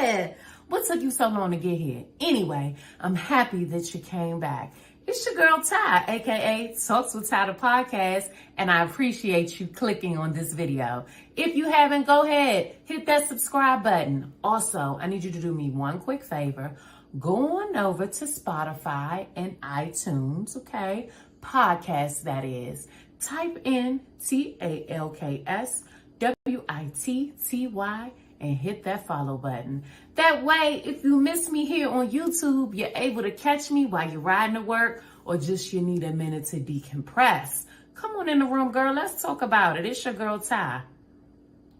Yeah. What took you so long to get here? Anyway, I'm happy that you came back. It's your girl Ty, aka Talks with Ty the podcast, and I appreciate you clicking on this video. If you haven't, go ahead, hit that subscribe button. Also, I need you to do me one quick favor. Go on over to Spotify and iTunes, okay? Podcast, that is. Type in TalksWitTyTuesday and hit that follow button. That way, if you miss me here on YouTube, you're able to catch me while you're riding to work or just you need a minute to decompress. Come on in the room, girl. Let's talk about it. It's your girl, Ty.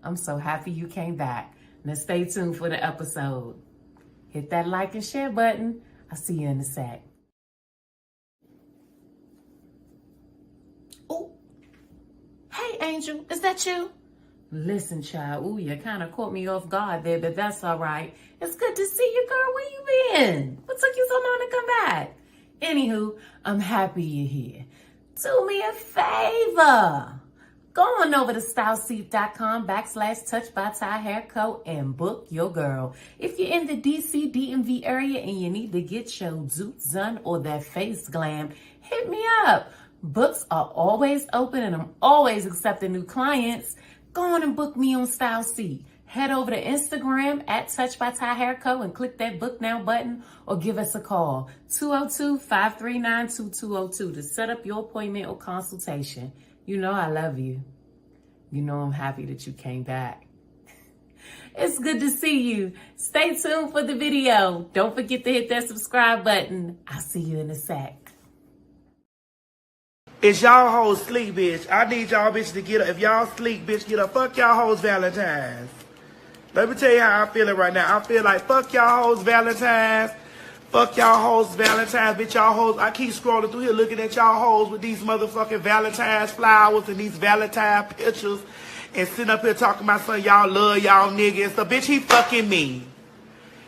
I'm so happy you came back. Now stay tuned for the episode. Hit that like and share button. I'll see you in a sec. Oh, hey, Angel. Is that you? Listen, child, ooh, you kind of caught me off guard there, but that's all right. It's good to see you, girl. Where you been? What took you so long to come back? Anywho, I'm happy you're here. Do me a favor. Go on over to styleseat.com/Touch by Ty Hair Co. and book your girl. If you're in the DC, DMV area and you need to get your zoots done or that face glam, hit me up. Books are always open and I'm always accepting new clients. Go on and book me on Style Seat. Head over to Instagram @Touch by Ty Hair Co. and click that book now button or give us a call 202-539-2202 to set up your appointment or consultation. You know I love you. You know I'm happy that you came back. It's good to see you. Stay tuned for the video. Don't forget to hit that subscribe button. I'll see you in a sec. It's y'all hoes sleep, bitch. I need y'all bitch to get up. If y'all sleep, bitch, get up. Fuck y'all hoes Valentine's. Let me tell you how I'm feeling right now. I feel like fuck y'all hoes Valentine's. Fuck y'all hoes Valentine's. Bitch, y'all hoes. I keep scrolling through here looking at y'all hoes with these motherfucking Valentine's flowers and these Valentine pictures. And sitting up here talking about something y'all love y'all niggas. So bitch, he fucking me.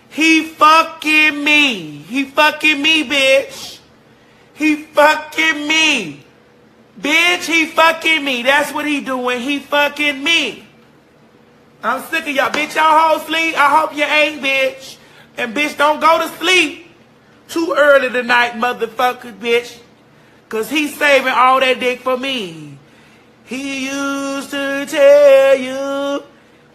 He fucking me. He fucking me, bitch. He fucking me. Bitch, he fucking me. That's what he doing. He fucking me. I'm sick of y'all. Bitch, y'all hoes sleep. I hope you ain't, bitch. And bitch, don't go to sleep too early tonight, motherfucker, bitch. Cause he's saving all that dick for me. He used to tell you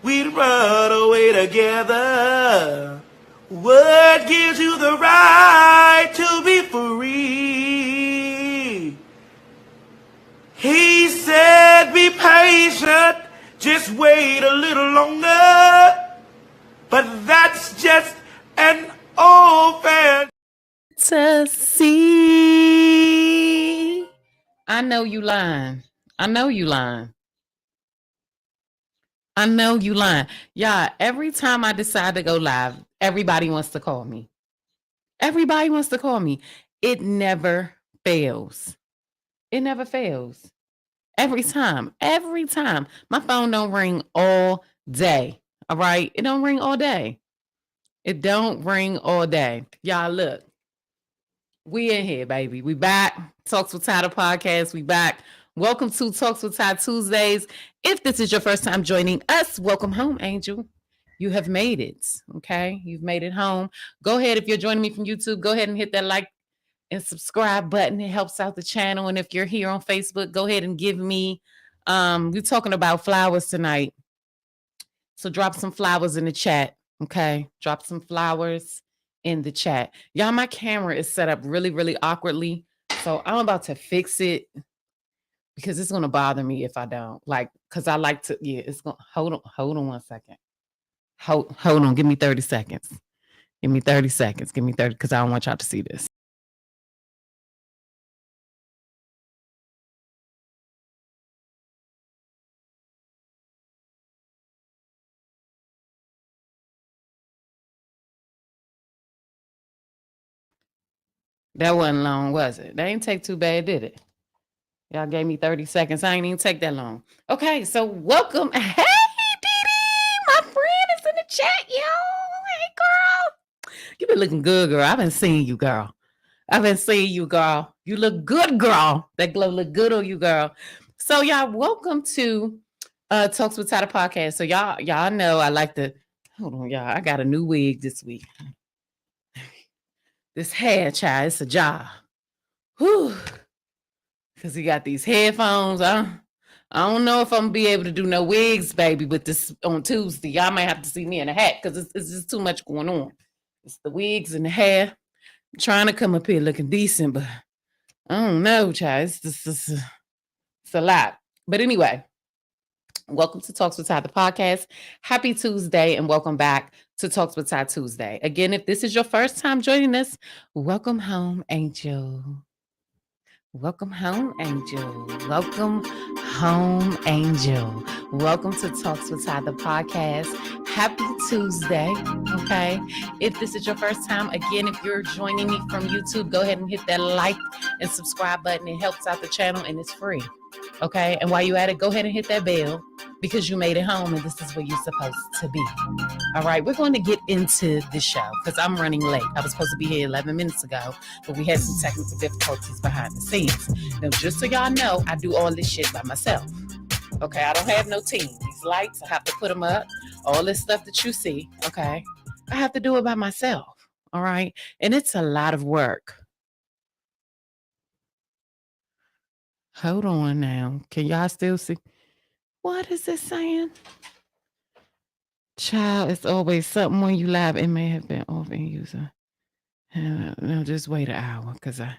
we'd run away together. What gives you the right to be free? He said, be patient, just wait a little longer. But that's just an old fantasy. I know you lying. I know you lying. I know you lying. Yeah, every time I decide to go live, everybody wants to call me. Everybody wants to call me. It never fails. It never fails. Every time. My phone don't ring all day. All right? It don't ring all day. It don't ring all day. Y'all, look. We in here, baby. We back. Talks with Ty the podcast. We back. Welcome to Talks with Ty Tuesdays. If this is your first time joining us, welcome home, Angel. You have made it. Okay? You've made it home. Go ahead. If you're joining me from YouTube, go ahead and hit that like and subscribe button. It helps out the channel. And if you're here on Facebook, go ahead and give me, we're talking about flowers tonight. So drop some flowers in the chat. Okay. Drop some flowers in the chat. Y'all, my camera is set up really, really awkwardly. So I'm about to fix it because it's going to bother me if I don't. Like, because I like to, yeah, it's going to, hold on 1 second. Hold on. Give me 30 seconds. Give me 30 seconds. Give me 30, because I don't want y'all to see this. That wasn't long, was it? That ain't take too bad, did it? Y'all gave me 30 seconds. I ain't even take that long. Okay, so welcome. Hey, Dee, my friend is in the chat, yo. Hey, girl. You been looking good, girl. I've been seeing you, girl. You look good, girl. That glow look good on you, girl. So, y'all, welcome to Talks with Ty the podcast. So, y'all know I like to Hold on, y'all. I got a new wig this week. This hair, child, it's a job. Whew. Because he got these headphones. I don't know if I'm going to be able to do no wigs, baby, with this on Tuesday. Y'all might have to see me in a hat because it's just too much going on. It's the wigs and the hair. I'm trying to come up here looking decent, but I don't know, child. It's a lot. But anyway, welcome to Talks with Ty, the podcast. Happy Tuesday and welcome back to Talks with Ty Tuesday. Again, if this is your first time joining us, welcome home, Angel. Welcome home, Angel. Welcome home, Angel. Welcome to Talks with Ty, the podcast. Happy Tuesday, okay? If this is your first time, again, if you're joining me from YouTube, go ahead and hit that like and subscribe button. It helps out the channel and it's free, okay? And while you're at it, go ahead and hit that bell because you made it home and this is where you're supposed to be. All right, we're going to get into the show because I'm running late. I was supposed to be here 11 minutes ago, but we had some technical difficulties behind the scenes. Now, just so y'all know, I do all this shit by myself. Okay, I don't have no team. These lights, I have to put them up. All this stuff that you see, okay, I have to do it by myself. All right, and it's a lot of work. Hold on now. Can y'all still see? What is it saying? Child, it's always something when you live. It may have been off in user. No, just wait an hour because I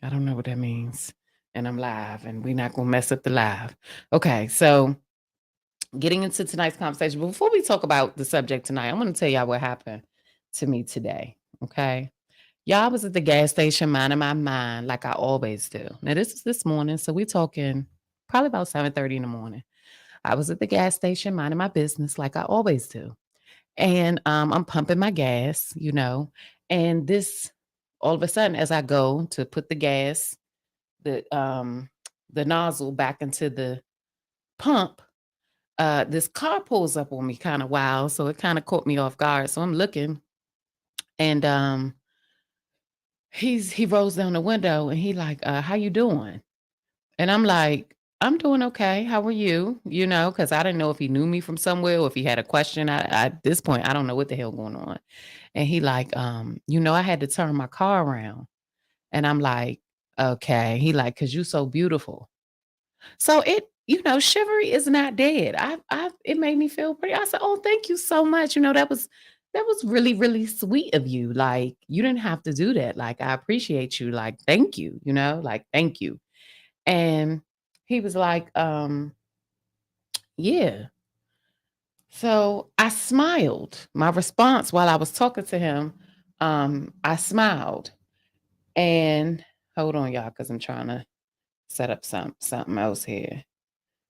don't know what that means. And I'm live and we're not going to mess up the live. Okay, so getting into tonight's conversation. But before we talk about the subject tonight, I'm going to tell y'all what happened to me today. Okay. Y'all was at the gas station minding my mind like I always do. Now, this is this morning. So we're talking probably about 7:30 in the morning. I was at the gas station minding my business like I always do. And I'm pumping my gas, you know, and this all of a sudden, as I go to put the gas, the nozzle back into the pump, this car pulls up on me kind of wild. So it kind of caught me off guard. So I'm looking and he rolls down the window and he like, how you doing? And I'm like, I'm doing okay. How are you? You know, because I didn't know if he knew me from somewhere or if he had a question. At this point, I don't know what the hell going on. And he like, you know, I had to turn my car around. And I'm like, okay. He like, cause you so beautiful. So it, you know, chivalry is not dead. It made me feel pretty. I said, oh, thank you so much. You know, that was really, really sweet of you. Like, you didn't have to do that. Like, I appreciate you. Like, thank you, you know, like, thank you. And he was like, yeah. So I smiled. My response while I was talking to him, I smiled. And hold on, y'all, because I'm trying to set up something else here.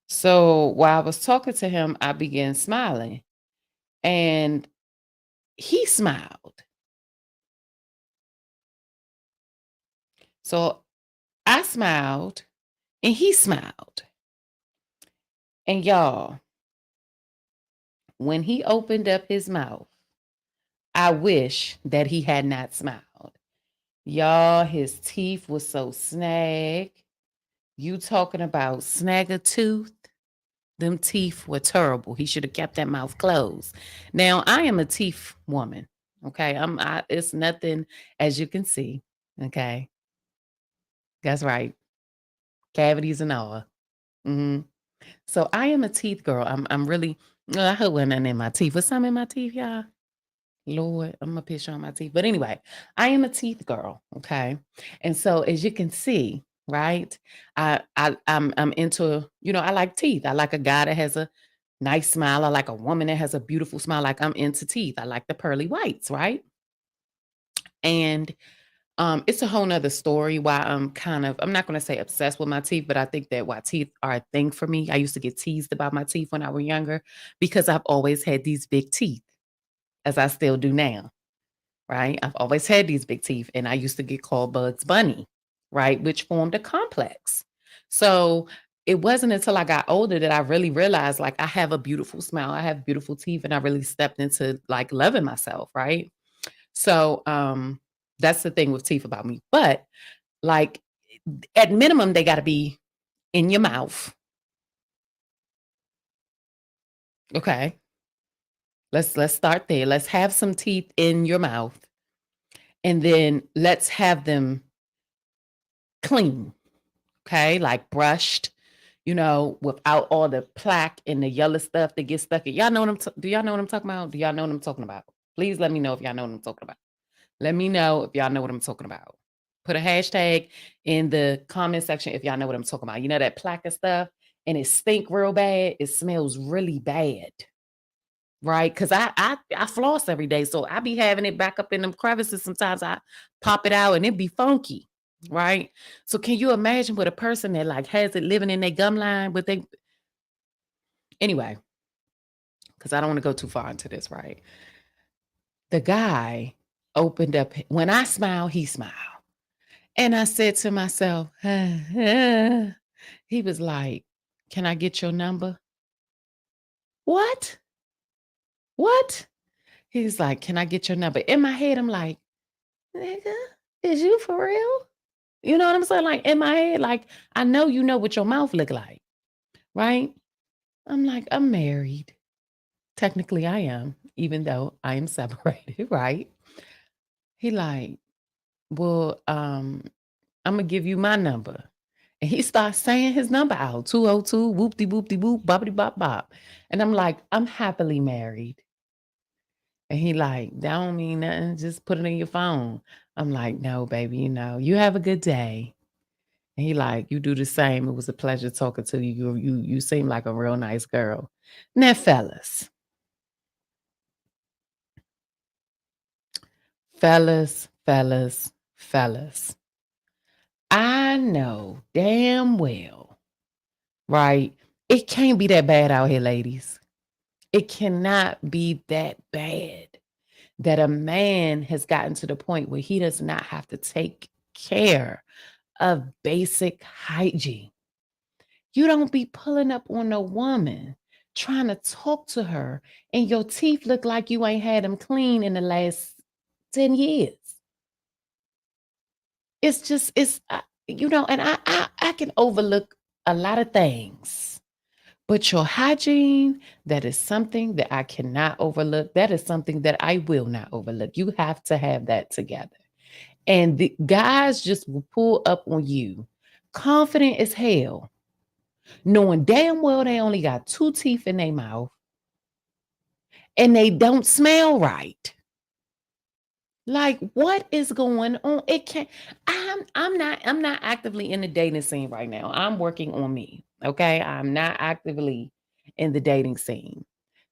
So while I was talking to him, I began smiling. And he smiled. So I smiled and he smiled. And y'all, when he opened up his mouth, I wish that he had not smiled. Y'all, his teeth was so snag. You talking about snag a tooth? Them teeth were terrible. He should have kept that mouth closed. Now, I am a teeth woman. Okay. It's nothing, as you can see. Okay. That's right. Cavities and all. Mm-hmm. So I am a teeth girl. I'm really, I hope nothing in my teeth. Was some in my teeth, y'all? Lord, I'm gonna picture on my teeth. But anyway, I am a teeth girl. Okay. And so as you can see, right, I'm into, you know, I like teeth. I like a guy that has a nice smile. I like a woman that has a beautiful smile. Like I'm into teeth. I like the pearly whites, right? And it's a whole nother story why I'm not going to say obsessed with my teeth, but I think that why teeth are a thing for me. I used to get teased about my teeth when I was younger because I've always had these big teeth, as I still do now, right? I've always had these big teeth and I used to get called Bugs Bunny, right? Which formed a complex. So it wasn't until I got older that I really realized like I have a beautiful smile, I have beautiful teeth, and I really stepped into like loving myself, right? So that's the thing with teeth about me. But like at minimum, they got to be in your mouth. Okay. Let's start there. Let's have some teeth in your mouth, and then let's have them clean. Okay, like brushed, without all the plaque and the yellow stuff that gets stuck in. Y'all know what do y'all know what I'm talking about? Do y'all know what I'm talking about? Please let me know if y'all know what I'm talking about. Let me know if y'all know what I'm talking about. Put a hashtag in the comment section if y'all know what I'm talking about. You know that plaque and stuff, and it stink real bad. It smells really bad, right? Because I floss every day, so I be having it back up in them crevices. Sometimes I pop it out and it be funky, right? So can you imagine with a person that like has it living in their gum line with they anyway? Because I don't want to go too far into this, right? The guy opened up when I smile, he smiled. And I said to myself, he was like, "Can I get your number?" What? What? He's like, "Can I get your number?" In my head, I'm like, "Nigga, is you for real?" You know what I'm saying? Like in my head, like I know you know what your mouth look like, right? I'm like, I'm married. Technically, I am, even though I am separated, right? He like, well, I'm gonna give you my number. And he starts saying his number out 202 whoop de whoop de whoop, boppity bop bop. And I'm like, I'm happily married. And he like, that don't mean nothing. Just put it in your phone. I'm like, no, baby, you have a good day. And he like, you do the same. It was a pleasure talking to you. You seem like a real nice girl. Now, fellas. I know damn well, right? It can't be that bad out here, ladies. It cannot be that bad that a man has gotten to the point where he does not have to take care of basic hygiene. You don't be pulling up on a woman trying to talk to her and your teeth look like you ain't had them clean in the last 10 years. It's just, and I can overlook a lot of things. But your hygiene, that is something that I cannot overlook. That is something that I will not overlook. You have to have that together. And the guys just will pull up on you, confident as hell, knowing damn well they only got two teeth in their mouth and they don't smell right. Like, what is going on? It can't. I'm not actively in the dating scene right now. I'm working on me. Okay. I'm not actively in the dating scene.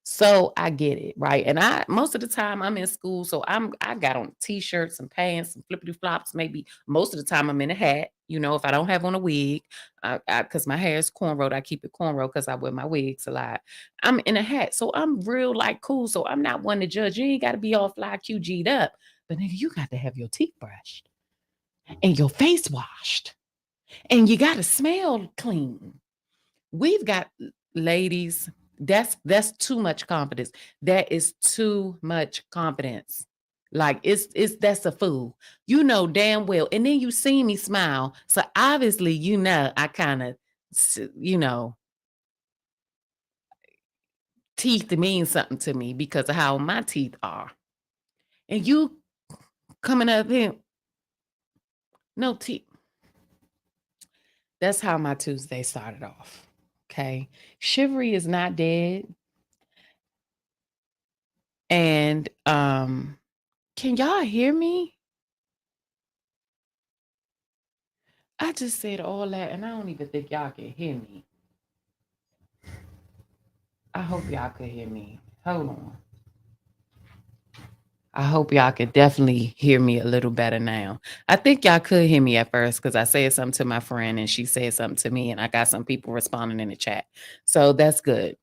So I get it, right? And I most of the time I'm in school, so I got on t-shirts and pants and flippity flops. Maybe most of the time I'm in a hat. If I don't have on a wig, because my hair is cornrowed, I keep it cornrowed because I wear my wigs a lot. I'm in a hat, so I'm real like cool. So I'm not one to judge. You ain't got to be all fly QG'd up, but nigga, you got to have your teeth brushed and your face washed, and you got to smell clean. We've got ladies. That's too much confidence. That is too much confidence. Like it's that's a fool. You know damn well. And then you see me smile. So obviously, I kind of, teeth mean something to me because of how my teeth are. And you coming up here, no teeth. That's how my Tuesday started off. Okay. Chivalry is not dead. And can y'all hear me? I just said all that and I don't even think y'all can hear me. I hope y'all could hear me. Hold on. I hope y'all could definitely hear me a little better now. I think y'all could hear me at first because I said something to my friend and she said something to me and I got some people responding in the chat. So that's good.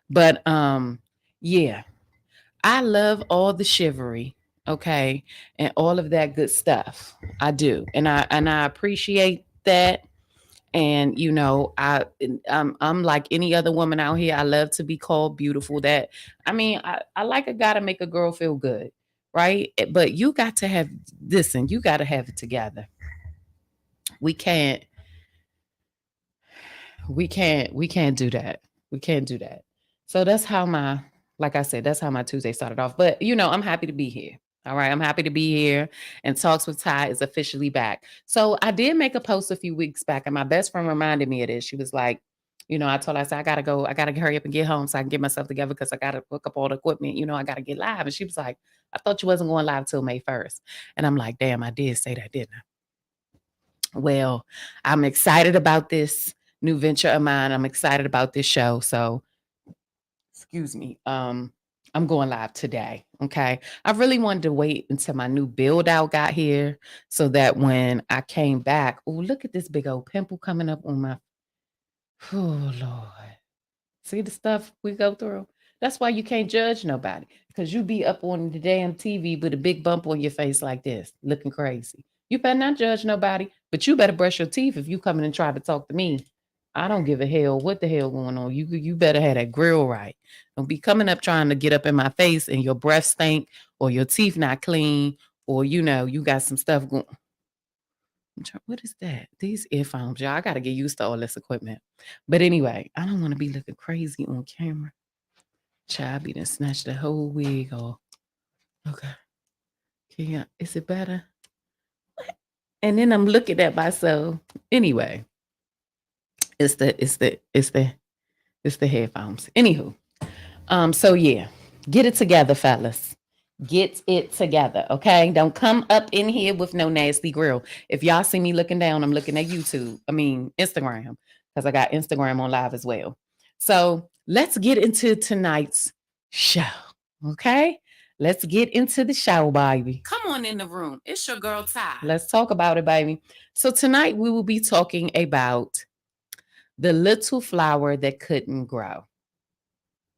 But yeah, I love all the chivalry, okay, and all of that good stuff. I do. And I appreciate that. And I'm like any other woman out here. I love to be called beautiful. I like a guy to make a girl feel good, right? But you got to have listen, you got to have it together. We can't we can't do that. We can't do that. So that's how my like I said, that's how my Tuesday started off. But I'm happy to be here. All right, I'm happy to be here. And Talks with Ty is officially back. So I did make a post a few weeks back, and my best friend reminded me of this. She was like, I told her, I said, I gotta go, I gotta hurry up and get home so I can get myself together because I gotta hook up all the equipment. I gotta get live. And she was like, I thought you wasn't going live till May 1st. And I'm like, damn, I did say that, didn't I? Well, I'm excited about this new venture of mine. I'm excited about this show. So excuse me. I'm going live today. Okay. I really wanted to wait until my new build out got here so that when I came back, oh, look at this big old pimple coming up on my, oh, Lord. See the stuff we go through? That's why you can't judge nobody because you be up on the damn TV with a big bump on your face like this, looking crazy. You better not judge nobody, but you better brush your teeth if you come in and try to talk to me. I don't give a hell what the hell going on. You better have that grill right. Don't be coming up trying to get up in my face and your breath stink or your teeth not clean or you got some stuff going. What is that? These earphones, y'all. I got to get used to all this equipment. But anyway, I don't want to be looking crazy on camera. Child, be done snatched the whole wig off. Okay. Is it better? And then I'm looking at myself. Anyway, it's the headphones. Anywho, so yeah, get it together, fellas. Get it together, okay? Don't come up in here with no nasty grill. If y'all see me looking down, I'm looking at Instagram, because I got Instagram on live as well. So let's get into tonight's show, okay? Let's get into the show, baby. Come on in the room. It's your girl, Ty. Let's talk about it, baby. So tonight we will be talking about the little flower that couldn't grow,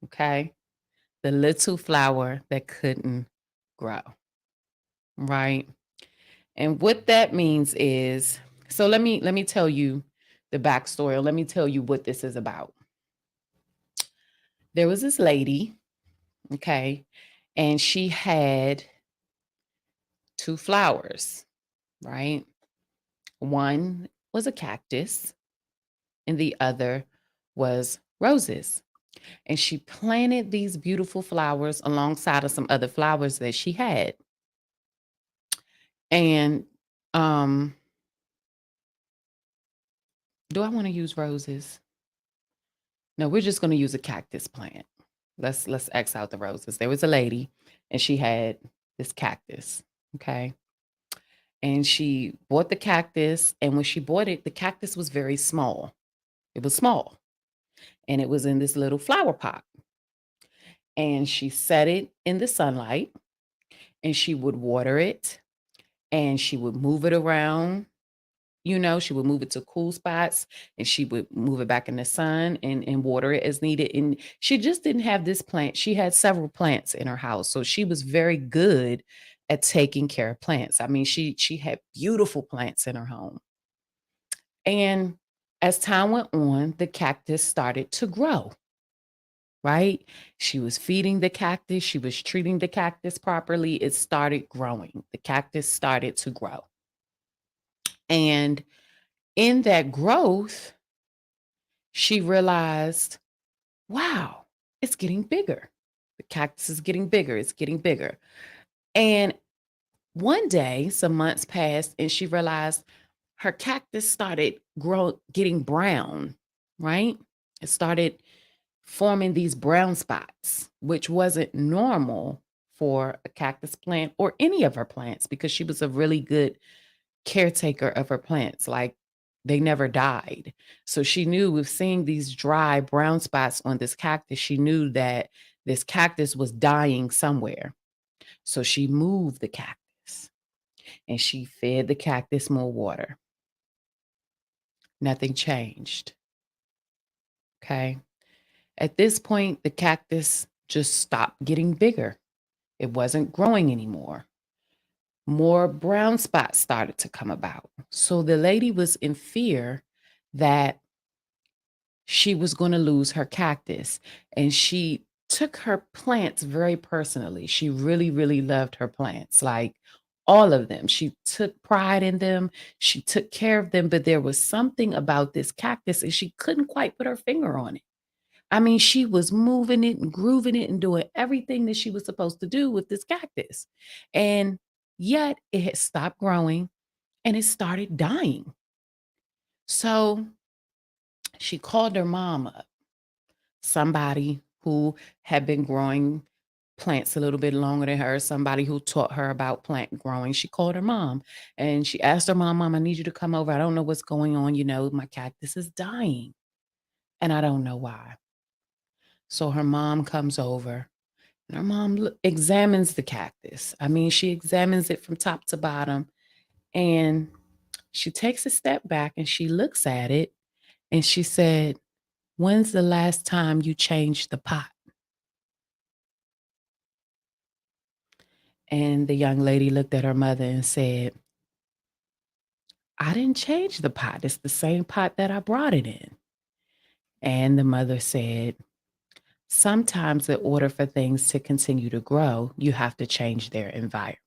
okay? The little flower that couldn't grow, right? And what that means is, so let me tell you the backstory, or let me tell you what this is about. There was this lady, okay, and she had two flowers, right? One was a cactus and the other was roses. And she planted these beautiful flowers alongside of some other flowers that she had. And do I want to use roses? No, we're just going to use a cactus plant. Let's X out the roses. There was a lady and she had this cactus, okay? And she bought the cactus, and when she bought it, the cactus was very small. It was small, and it was in this little flower pot. And she set it in the sunlight, and she would water it, and she would move it around. She would move it to cool spots, and she would move it back in the sun and water it as needed. And she just didn't have this plant. She had several plants in her house. So she was very good at taking care of plants. I mean, she had beautiful plants in her home. And as time went on, the cactus started to grow, right? She was feeding the cactus. She was treating the cactus properly. It started growing. The cactus started to grow. And in that growth, she realized, wow, it's getting bigger. The cactus is getting bigger. It's getting bigger. And one day, some months passed, and she realized her cactus started getting brown, right? It started forming these brown spots, which wasn't normal for a cactus plant or any of her plants, because she was a really good caretaker of her plants. Like, they never died. So she knew, with seeing these dry brown spots on this cactus, she knew that this cactus was dying somewhere. So she moved the cactus and she fed the cactus more water. Nothing changed. Okay. At this point, the cactus just stopped getting bigger. It wasn't growing anymore. More brown spots started to come about. So the lady was in fear that she was going to lose her cactus. And she took her plants very personally. She really, really loved her plants, like all of them. She took pride in them. She took care of them. But there was something about this cactus, and she couldn't quite put her finger on it. I mean, she was moving it and grooving it and doing everything that she was supposed to do with this cactus. And yet it had stopped growing and it started dying. So she called her mom up, somebody who had been growing plants a little bit longer than her, somebody who taught her about plant growing. She called her mom and she asked her mom, I need you to come over. I don't know what's going on. My cactus is dying and I don't know why. So her mom comes over and her mom examines the cactus. I mean, she examines it from top to bottom and she takes a step back and she looks at it and she said, "When's the last time you changed the pot?" And the young lady looked at her mother and said, "I didn't change the pot. It's the same pot that I brought it in." And the mother said, "Sometimes, in order for things to continue to grow, you have to change their environment."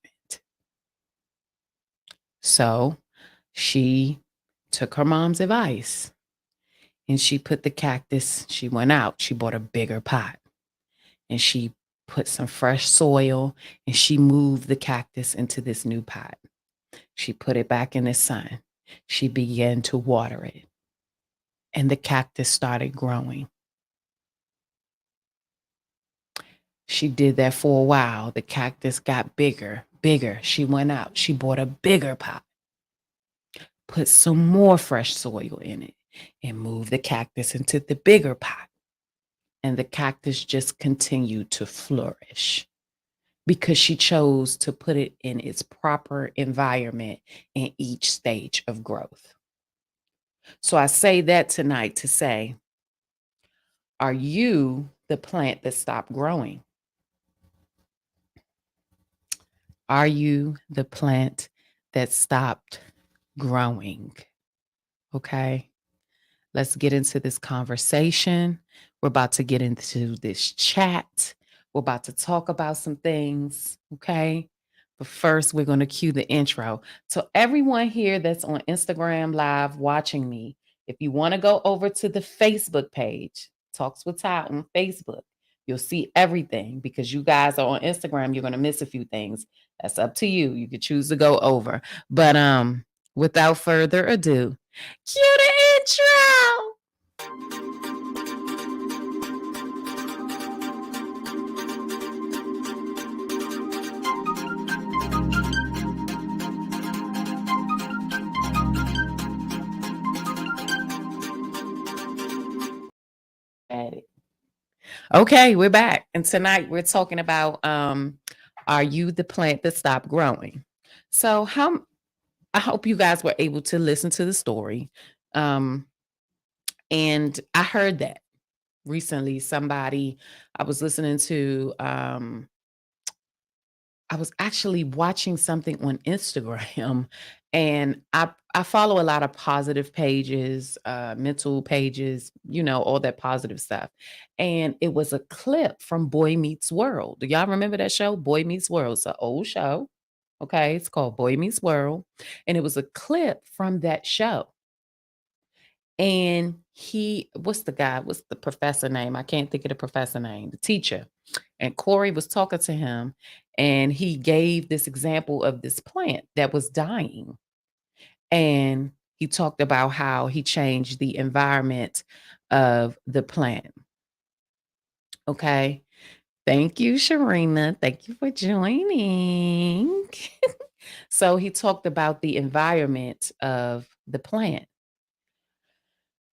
So she took her mom's advice and she put the cactus, she went out, she bought a bigger pot and she put some fresh soil and she moved the cactus into this new pot. She put it back in the sun. She began to water it and the cactus started growing. She did that for a while. The cactus got bigger, bigger. She went out. She bought a bigger pot, put some more fresh soil in it, and moved the cactus into the bigger pot. And the cactus just continued to flourish because she chose to put it in its proper environment in each stage of growth. So I say that tonight to say, are you the plant that stopped growing? Are you the plant that stopped growing? Okay. Let's get into this conversation. We're about to get into this chat. We're about to talk about some things. Okay. But first, we're going to cue the intro. So, everyone here that's on Instagram Live watching me, if you want to go over to the Facebook page, Talks with Ty on Facebook, you'll see everything because you guys are on Instagram. You're going to miss a few things. That's up to you. You could choose to go over. But without further ado, cue the intro. At it. Okay, we're back. And tonight we're talking about are you the plant that stopped growing? So I hope you guys were able to listen to the story. And I heard that recently I was listening to I was actually watching something on Instagram and I follow a lot of positive pages, mental pages, all that positive stuff. And it was a clip from Boy Meets World. Do y'all remember that show? Boy Meets World. It's an old show. Okay. It's called Boy Meets World. And it was a clip from that show. And what's the professor name? I can't think of the professor name, the teacher. And Corey was talking to him and he gave this example of this plant that was dying. And he talked about how he changed the environment of the plant. Okay. Thank you, Sharina. Thank you for joining. So he talked about the environment of the plant.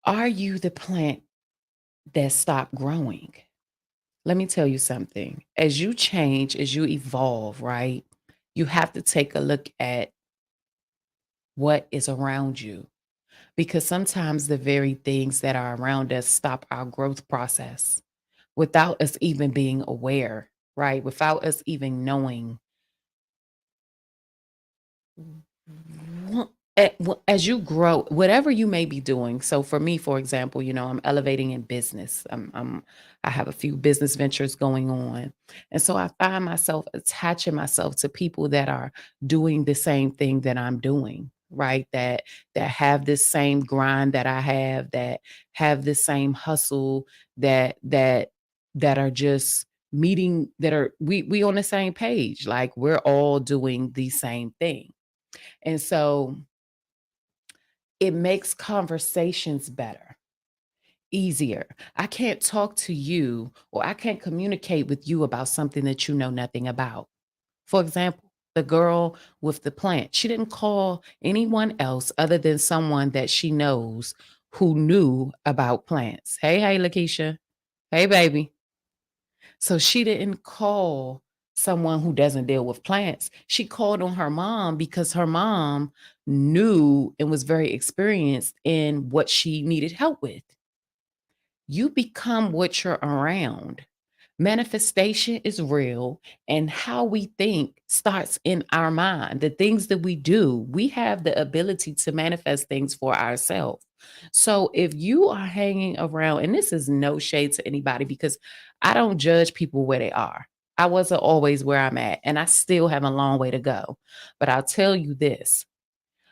Are you the plant that stopped growing? Let me tell you something. As you change, as you evolve, right? You have to take a look at what is around you because sometimes the very things that are around us stop our growth process without us even being aware, right? Without us even knowing. As you grow, whatever you may be doing. So for me, for example, I'm elevating in business. I have a few business ventures going on. And so I find myself attaching myself to people that are doing the same thing that I'm doing. right? That have this same grind that I have this same hustle, that are just meeting, that are we on the same page. Like we're all doing the same thing. And so it makes conversations better, easier. I can't talk to you, or I can't communicate with you about something that you know nothing about. For example, the girl with the plant, she didn't call anyone else other than someone that she knows who knew about plants. Hey, Lakeisha. Hey, baby. So she didn't call someone who doesn't deal with plants. She called on her mom because her mom knew and was very experienced in what she needed help with. You become what you're around. Manifestation is real, and how we think starts in our mind. The things that we do, we have the ability to manifest things for ourselves. So if you are hanging around, and this is no shade to anybody, because I don't judge people where they are. I wasn't always where I'm at, and I still have a long way to go. But I'll tell you this,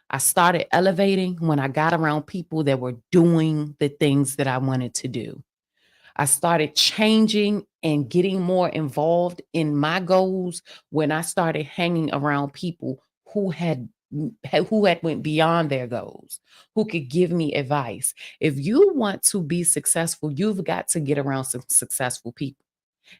I started elevating when I got around people that were doing the things that I wanted to do. I started changing and getting more involved in my goals when I started hanging around people who had went beyond their goals, who could give me advice. If you want to be successful, you've got to get around some successful people.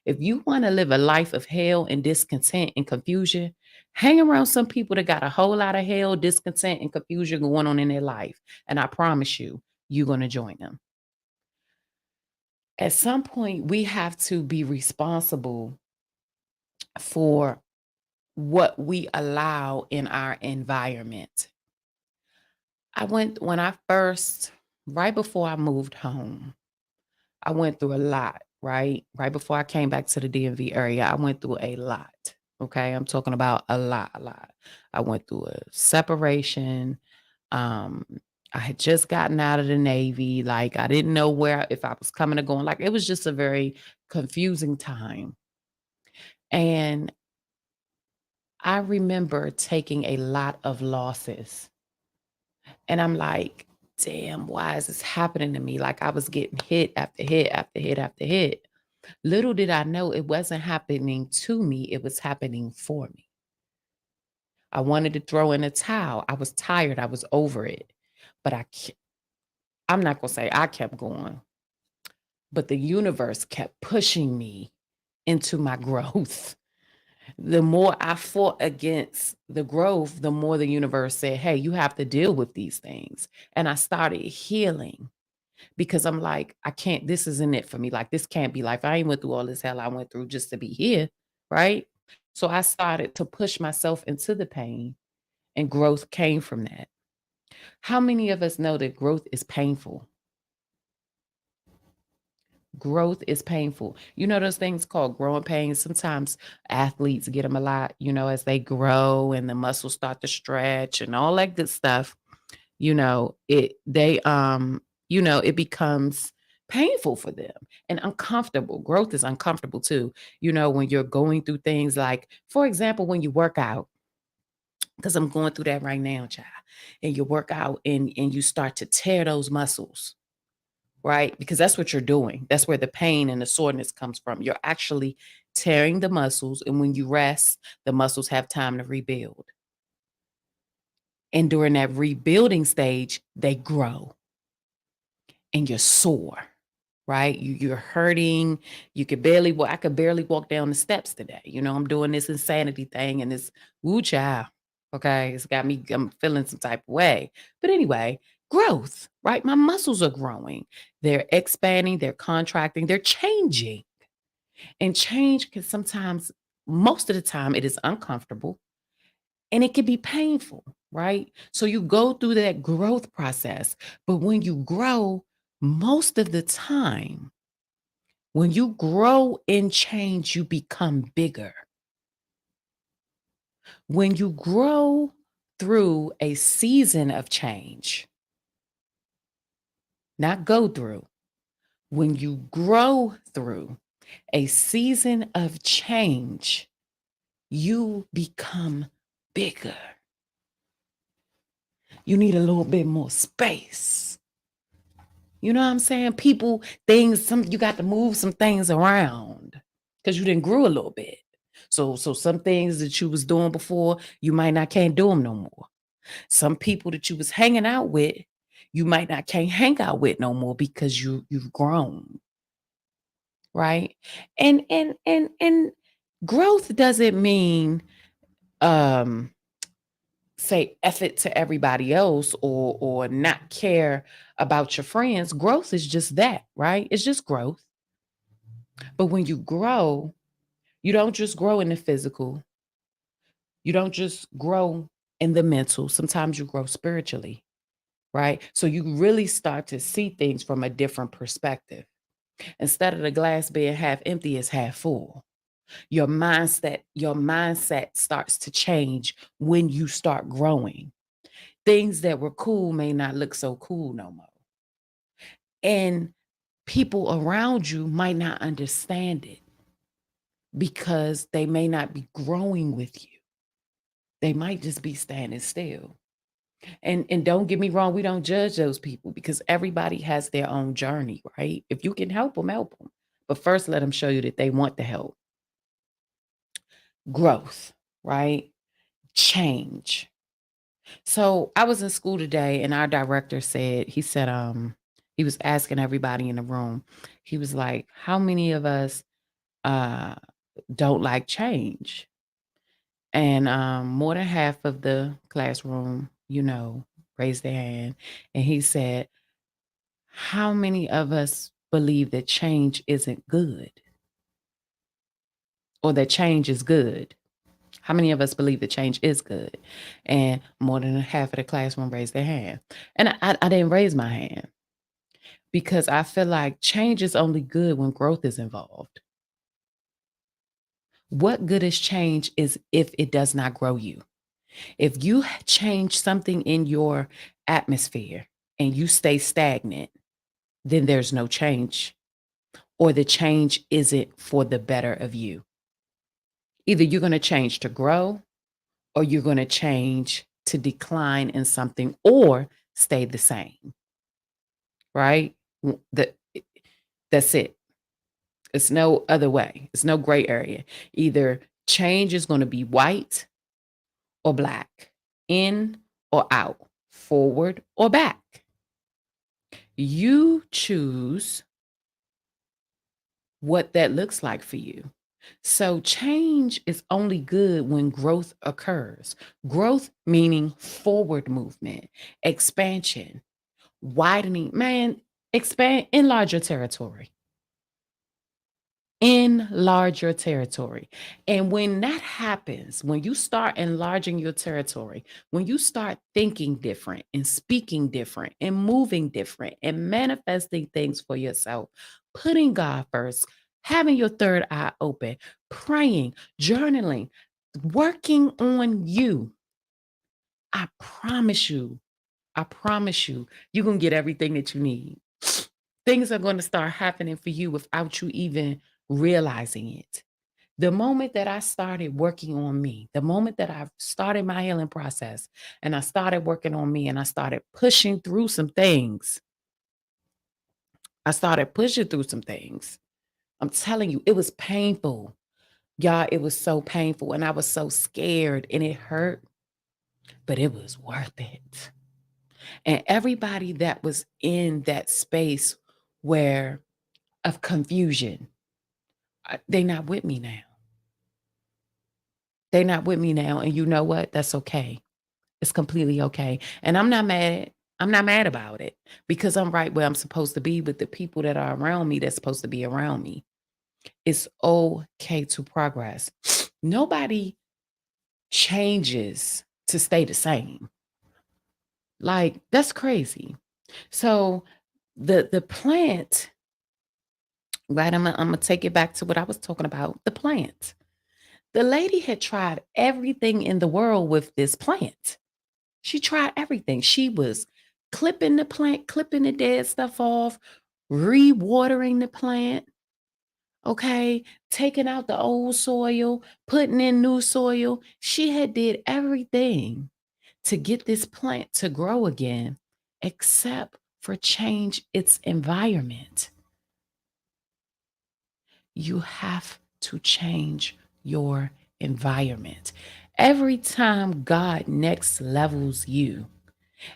If you want to live a life of hell and discontent and confusion, hang around some people that got a whole lot of hell, discontent, and confusion going on in their life. And I promise you, you're going to join them. At some point, we have to be responsible for what we allow in our environment. When I first, right before I moved home, I went through a lot, right? Right before I came back to the DMV area, I went through a lot. Okay. I'm talking about a lot, a lot. I went through a separation. Um, I had just gotten out of the Navy. Like I didn't know if I was coming or going. Like it was just a very confusing time. And I remember taking a lot of losses. And I'm like, damn, why is this happening to me? Like I was getting hit after hit after hit after hit. Little did I know it wasn't happening to me, it was happening for me. I wanted to throw in a towel. I was tired. I was over it. But I'm not going to say I kept going, but the universe kept pushing me into my growth. The more I fought against the growth, the more the universe said, hey, you have to deal with these things. And I started healing because I'm like, I can't, this isn't it for me. Like, this can't be life. I ain't went through all this hell I went through just to be here. Right. So I started to push myself into the pain, and growth came from that. How many of us know that growth is painful? Growth is painful. You know those things called growing pains? Sometimes athletes get them a lot, as they grow and the muscles start to stretch and all that good stuff. It becomes painful for them and uncomfortable. Growth is uncomfortable too. When you're going through things like, for example, when you work out, because I'm going through that right now, child, and you work out and you start to tear those muscles, right? Because that's what you're doing. That's where the pain and the soreness comes from. You're actually tearing the muscles. And when you rest, the muscles have time to rebuild. And during that rebuilding stage, they grow and you're sore, right? You're hurting. You could barely walk. I could barely walk down the steps today. I'm doing this insanity thing and this woo child. Okay. It's got me, I'm feeling some type of way. But anyway, growth, right? My muscles are growing. They're expanding, they're contracting, they're changing. And change can sometimes, most of the time, it is uncomfortable and it can be painful, right? So you go through that growth process. But when you grow, most of the time, when you grow and change, you become bigger. When you grow through a season of change, not go through, when you grow through a season of change, you become bigger. You need a little bit more space. You know what I'm saying? People, things, you got to move some things around because you didn't grew a little bit. So some things that you was doing before, you might not can't do them no more. Some people that you was hanging out with, you might not can't hang out with no more because you've grown, right? And growth doesn't mean um say effort to everybody else or not care about your friends. Growth is just that, right? It's just growth. But when you grow, you don't just grow in the physical. You don't just grow in the mental. Sometimes you grow spiritually, right? So you really start to see things from a different perspective. Instead of the glass being half empty, it's half full. Your mindset starts to change when you start growing. Things that were cool may not look so cool no more. And people around you might not understand it because they may not be growing with you. They might just be standing still. And don't get me wrong, we don't judge those people because everybody has their own journey, right? If you can help them, help them. But first, let them show you that they want the help. Growth, right? Change. So I was in school today and our director said, he was asking everybody in the room, he was like, how many of us uh don't like change? And more than half of the classroom, raised their hand. And he said, how many of us believe that change isn't good or that change is good? How many of us believe that change is good? And more than half of the classroom raised their hand. And I didn't raise my hand because I feel like change is only good when growth is involved. What good is change is if it does not grow you. If you change something in your atmosphere and you stay stagnant, then there's no change, or the change isn't for the better of you. Either you're going to change to grow or you're going to change to decline in something or stay the same, right? That's it. It's no other way. It's no gray area. Either change is going to be white or black, in or out, forward or back. You choose what that looks like for you. So change is only good when growth occurs. Growth meaning forward movement, expansion, widening. Man, expand, enlarge your territory. Enlarge your territory. And when that happens, when you start enlarging your territory, when you start thinking different and speaking different and moving different and manifesting things for yourself, putting God first, having your third eye open, praying, journaling, working on you, I promise you, you're going to get everything that you need. Things are going to start happening for you without you even realizing it. The moment that I started working on me, the moment that I started my healing process and I started working on me and I started pushing through some things, I'm telling you, it was painful. Y'all, it was so painful and I was so scared and it hurt, but it was worth it. And everybody that was in that space where of confusion, they not with me now. They're not with me now. And you know what? That's okay. It's completely okay. And I'm not mad. I'm not mad about it because I'm right where I'm supposed to be with the people that are around me that's supposed to be around me. It's okay to progress. Nobody changes to stay the same. Like, that's crazy. So the plant, right? I'm gonna take it back to what I was talking about. The plant. The lady had tried everything in the world with this plant. She tried everything. She was clipping the plant, clipping the dead stuff off, re-watering the plant, okay, taking out the old soil, putting in new soil. She had did everything to get this plant to grow again, except for change its environment. You have to change your environment. Every time God next levels you,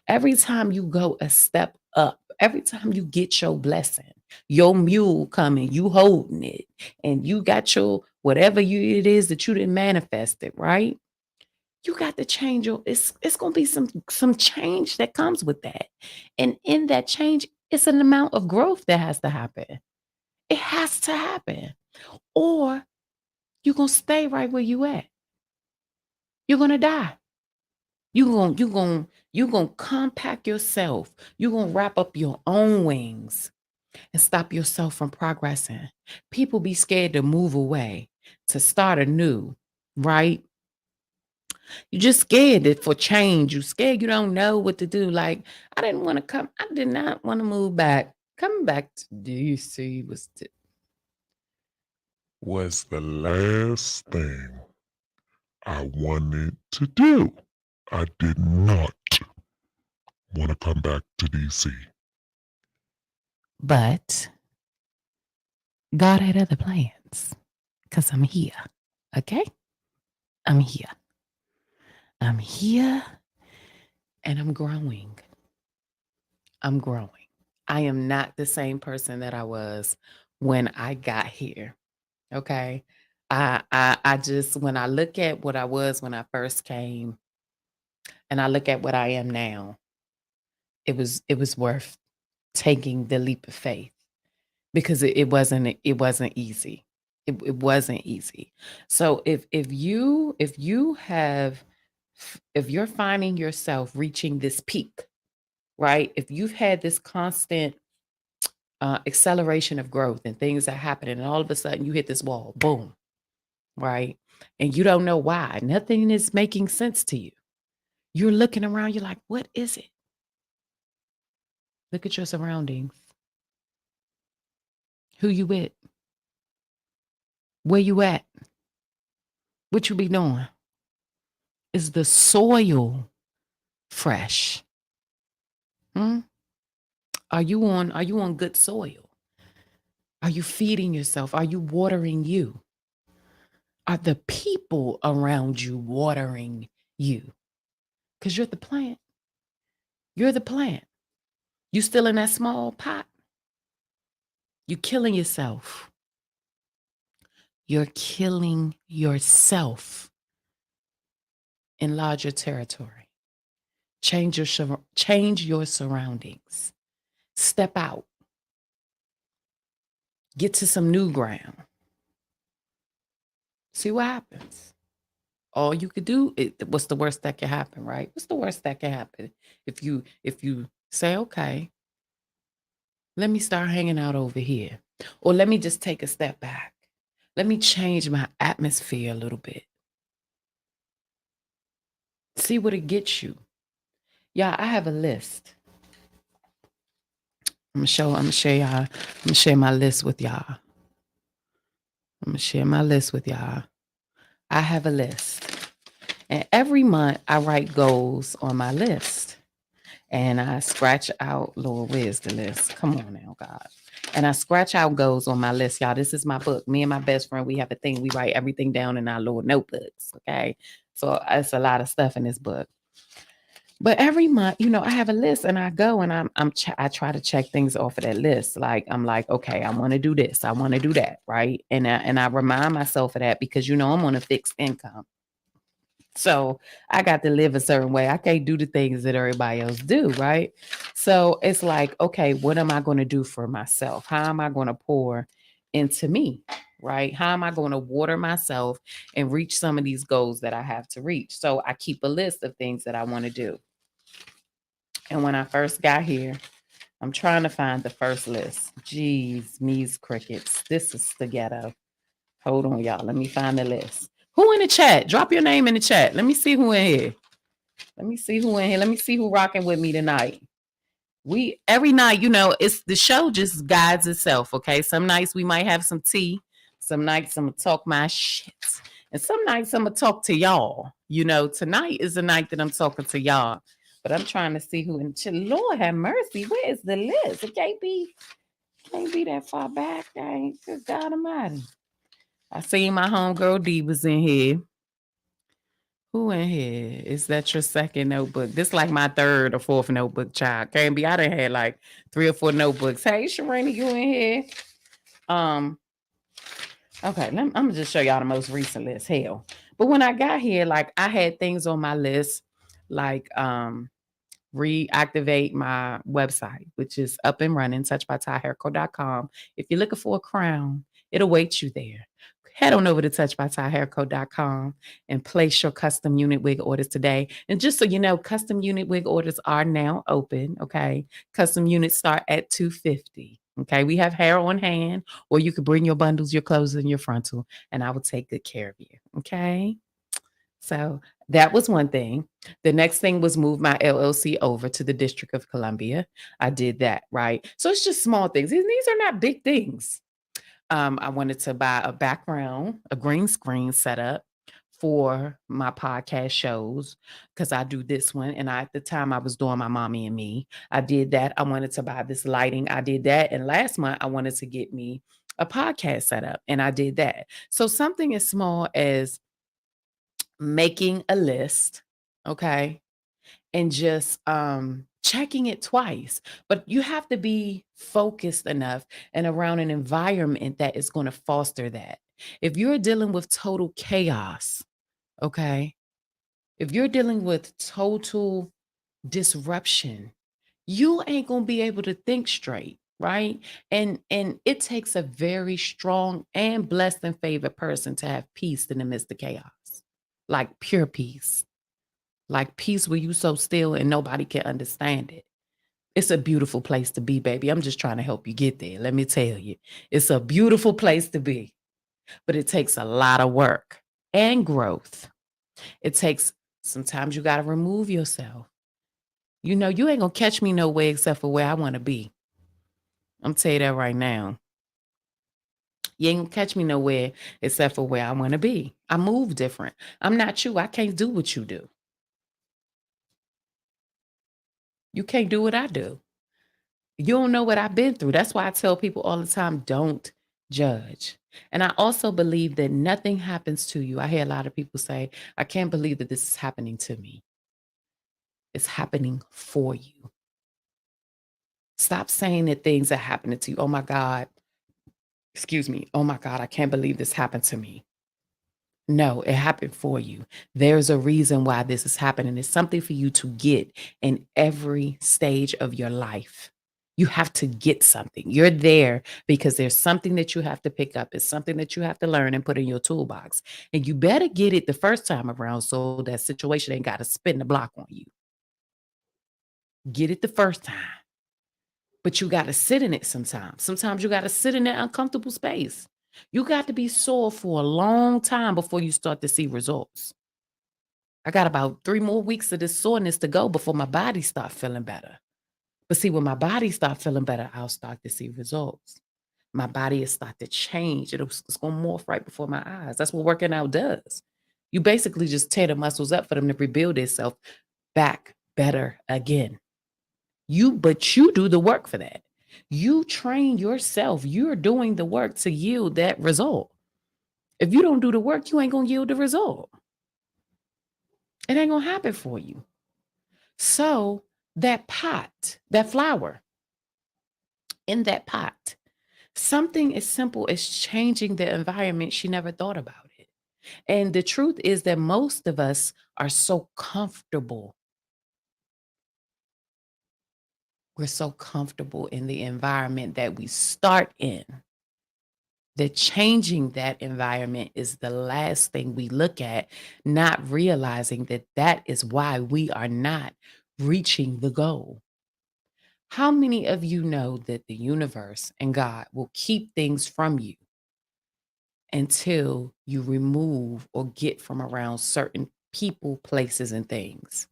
every time you go a step up, every time you get your blessing, your mule coming, you holding it, and you got your whatever it is that you didn't manifest it, right? You got to change your, it's gonna be some change that comes with that. And in that change, it's an amount of growth that has to happen. It has to happen. Or you're gonna stay right where you at. You're gonna die. You're gonna compact yourself. You're gonna wrap up your own wings and stop yourself from progressing. People be scared to move away, to start anew, right? You're just scared for change. You scared you don't know what to do. Like, I did not want to move back. Coming back to DC was the last thing I wanted to do. I did not want to come back to DC. But God had other plans because I'm here. Okay? I'm here. I'm here and I'm growing. I'm growing. I am not the same person that I was when I got here. Okay? I just, when I look at what I was when I first came and I look at what I am now, it was worth taking the leap of faith because it wasn't easy. It wasn't easy. So if you're finding yourself reaching this peak, right? If you've had this constant acceleration of growth and things are happening, and all of a sudden you hit this wall, boom, right? And you don't know why. Nothing is making sense to you. You're looking around, you're like, what is it? Look at your surroundings. Who you with? Where you at? What you be doing? Is the soil fresh? Are you on good soil? Are you feeding yourself? Are you watering you? Are the people around you watering you? Because you're the plant. You're the plant. You still in that small pot. You're killing yourself. You're killing yourself. Enlarge your territory. Change your surroundings. Step out. Get to some new ground. See what happens. All you could do, what's the worst that can happen, right? What's the worst that can happen? If you say, okay, let me start hanging out over here. Or let me just take a step back. Let me change my atmosphere a little bit. See what it gets you. Yeah, I have a list. I'm gonna share my list with y'all. I have a list. And every month I write goals on my list. And I scratch out, Lord, where's the list? Come on now, God. And I scratch out goals on my list, y'all. This is my book. Me and my best friend, we have a thing. We write everything down in our little notebooks, okay? So it's a lot of stuff in this book. But every month, I have a list and I go and I try to check things off of that list. Like, I'm like, okay, I want to do this. I want to do that, right? And I remind myself of that because, I'm on a fixed income. So I got to live a certain way. I can't do the things that everybody else do, right? So it's like, okay, what am I going to do for myself? How am I going to pour into me, right? How am I going to water myself and reach some of these goals that I have to reach? So I keep a list of things that I want to do. And when I first got here, I'm trying to find the first list. Jeez, me's crickets. This is the ghetto. Hold on, y'all. Let me find the list. Who in the chat? Drop your name in the chat. Let me see who in here. Let me see who rocking with me tonight. Every night, it's the show just guides itself, okay? Some nights we might have some tea. Some nights I'm going to talk my shit. And some nights I'm going to talk to y'all. Tonight is the night that I'm talking to y'all. But I'm trying to see who in Lord have mercy. Where is the list? It can't be that far back. Good God Almighty. I see my homegirl D was in here. Who in here? Is that your second notebook? This like my third or fourth notebook, child. Can't be. I done had like 3 or 4 notebooks. Hey, Sharina, you in here? Okay, I'm gonna just show y'all the most recent list. Hell, but when I got here, like I had things on my list, like reactivate my website, which is up and running, touchedbytyhairco.com. If you're looking for a crown, it awaits you there. Head on over to touchedbytyhairco.com and place your custom unit wig orders today. And just so you know, custom unit wig orders are now open. Okay. Custom units start at $250. Okay. We have hair on hand, or you could bring your bundles, your clothes, and your frontal, and I will take good care of you. Okay. So that was one thing. The next thing was move my LLC over to the District of Columbia. I did that, right? So it's just small things. These are not big things. I wanted to buy a background, a green screen setup for my podcast shows because I do this one. And at the time I was doing my mommy and me. I did that. I wanted to buy this lighting. I did that. And last month I wanted to get me a podcast setup, and I did that. So something as small as making a list, okay, and just checking it twice. But you have to be focused enough and around an environment that is going to foster that. If you're dealing with total chaos, okay, if you're dealing with total disruption, you ain't going to be able to think straight, right? And it takes a very strong and blessed and favored person to have peace in the midst of chaos, like pure peace. Like peace where you so still and nobody can understand it. It's a beautiful place to be, baby. I'm just trying to help you get there. Let me tell you, it's a beautiful place to be, but it takes a lot of work and growth. Sometimes you got to remove yourself. You ain't going to catch me nowhere except for where I want to be. I'm tell you that right now. You ain't going to catch me nowhere except for where I want to be. I move different. I'm not you. I can't do what you do. You can't do what I do. You don't know what I've been through. That's why I tell people all the time, don't judge. And I also believe that nothing happens to you. I hear a lot of people say, I can't believe that this is happening to me. It's happening for you. Stop saying that things are happening to you. Oh my God. Excuse me. Oh my God, I can't believe this happened to me. No, it happened for you. There's a reason why this is happening. It's something for you to get in every stage of your life. You have to get something. You're there because there's something that you have to pick up. It's something that you have to learn and put in your toolbox. And you better get it the first time around so that situation ain't got to spin the block on you. Get it the first time. But you got to sit in it sometimes. Sometimes you got to sit in that uncomfortable space. You got to be sore for a long time before you start to see results. I got about 3 more weeks of this soreness to go before my body start feeling better. But see, when my body start feeling better, I'll start to see results. My body will start to change. It's going to morph right before my eyes. That's what working out does. You basically just tear the muscles up for them to rebuild itself back better again. But you do the work for that. You train yourself. You're doing the work to yield that result. If you don't do the work, you ain't going to yield the result. It ain't going to happen for you. So that pot, that flour in that pot, something as simple as changing the environment, she never thought about it. And the truth is that most of us are so comfortable. We're so comfortable in the environment that we start in that changing that environment is the last thing we look at, not realizing that that is why we are not reaching the goal. How many of you know that the universe and God will keep things from you until you remove or get from around certain people, places, and things?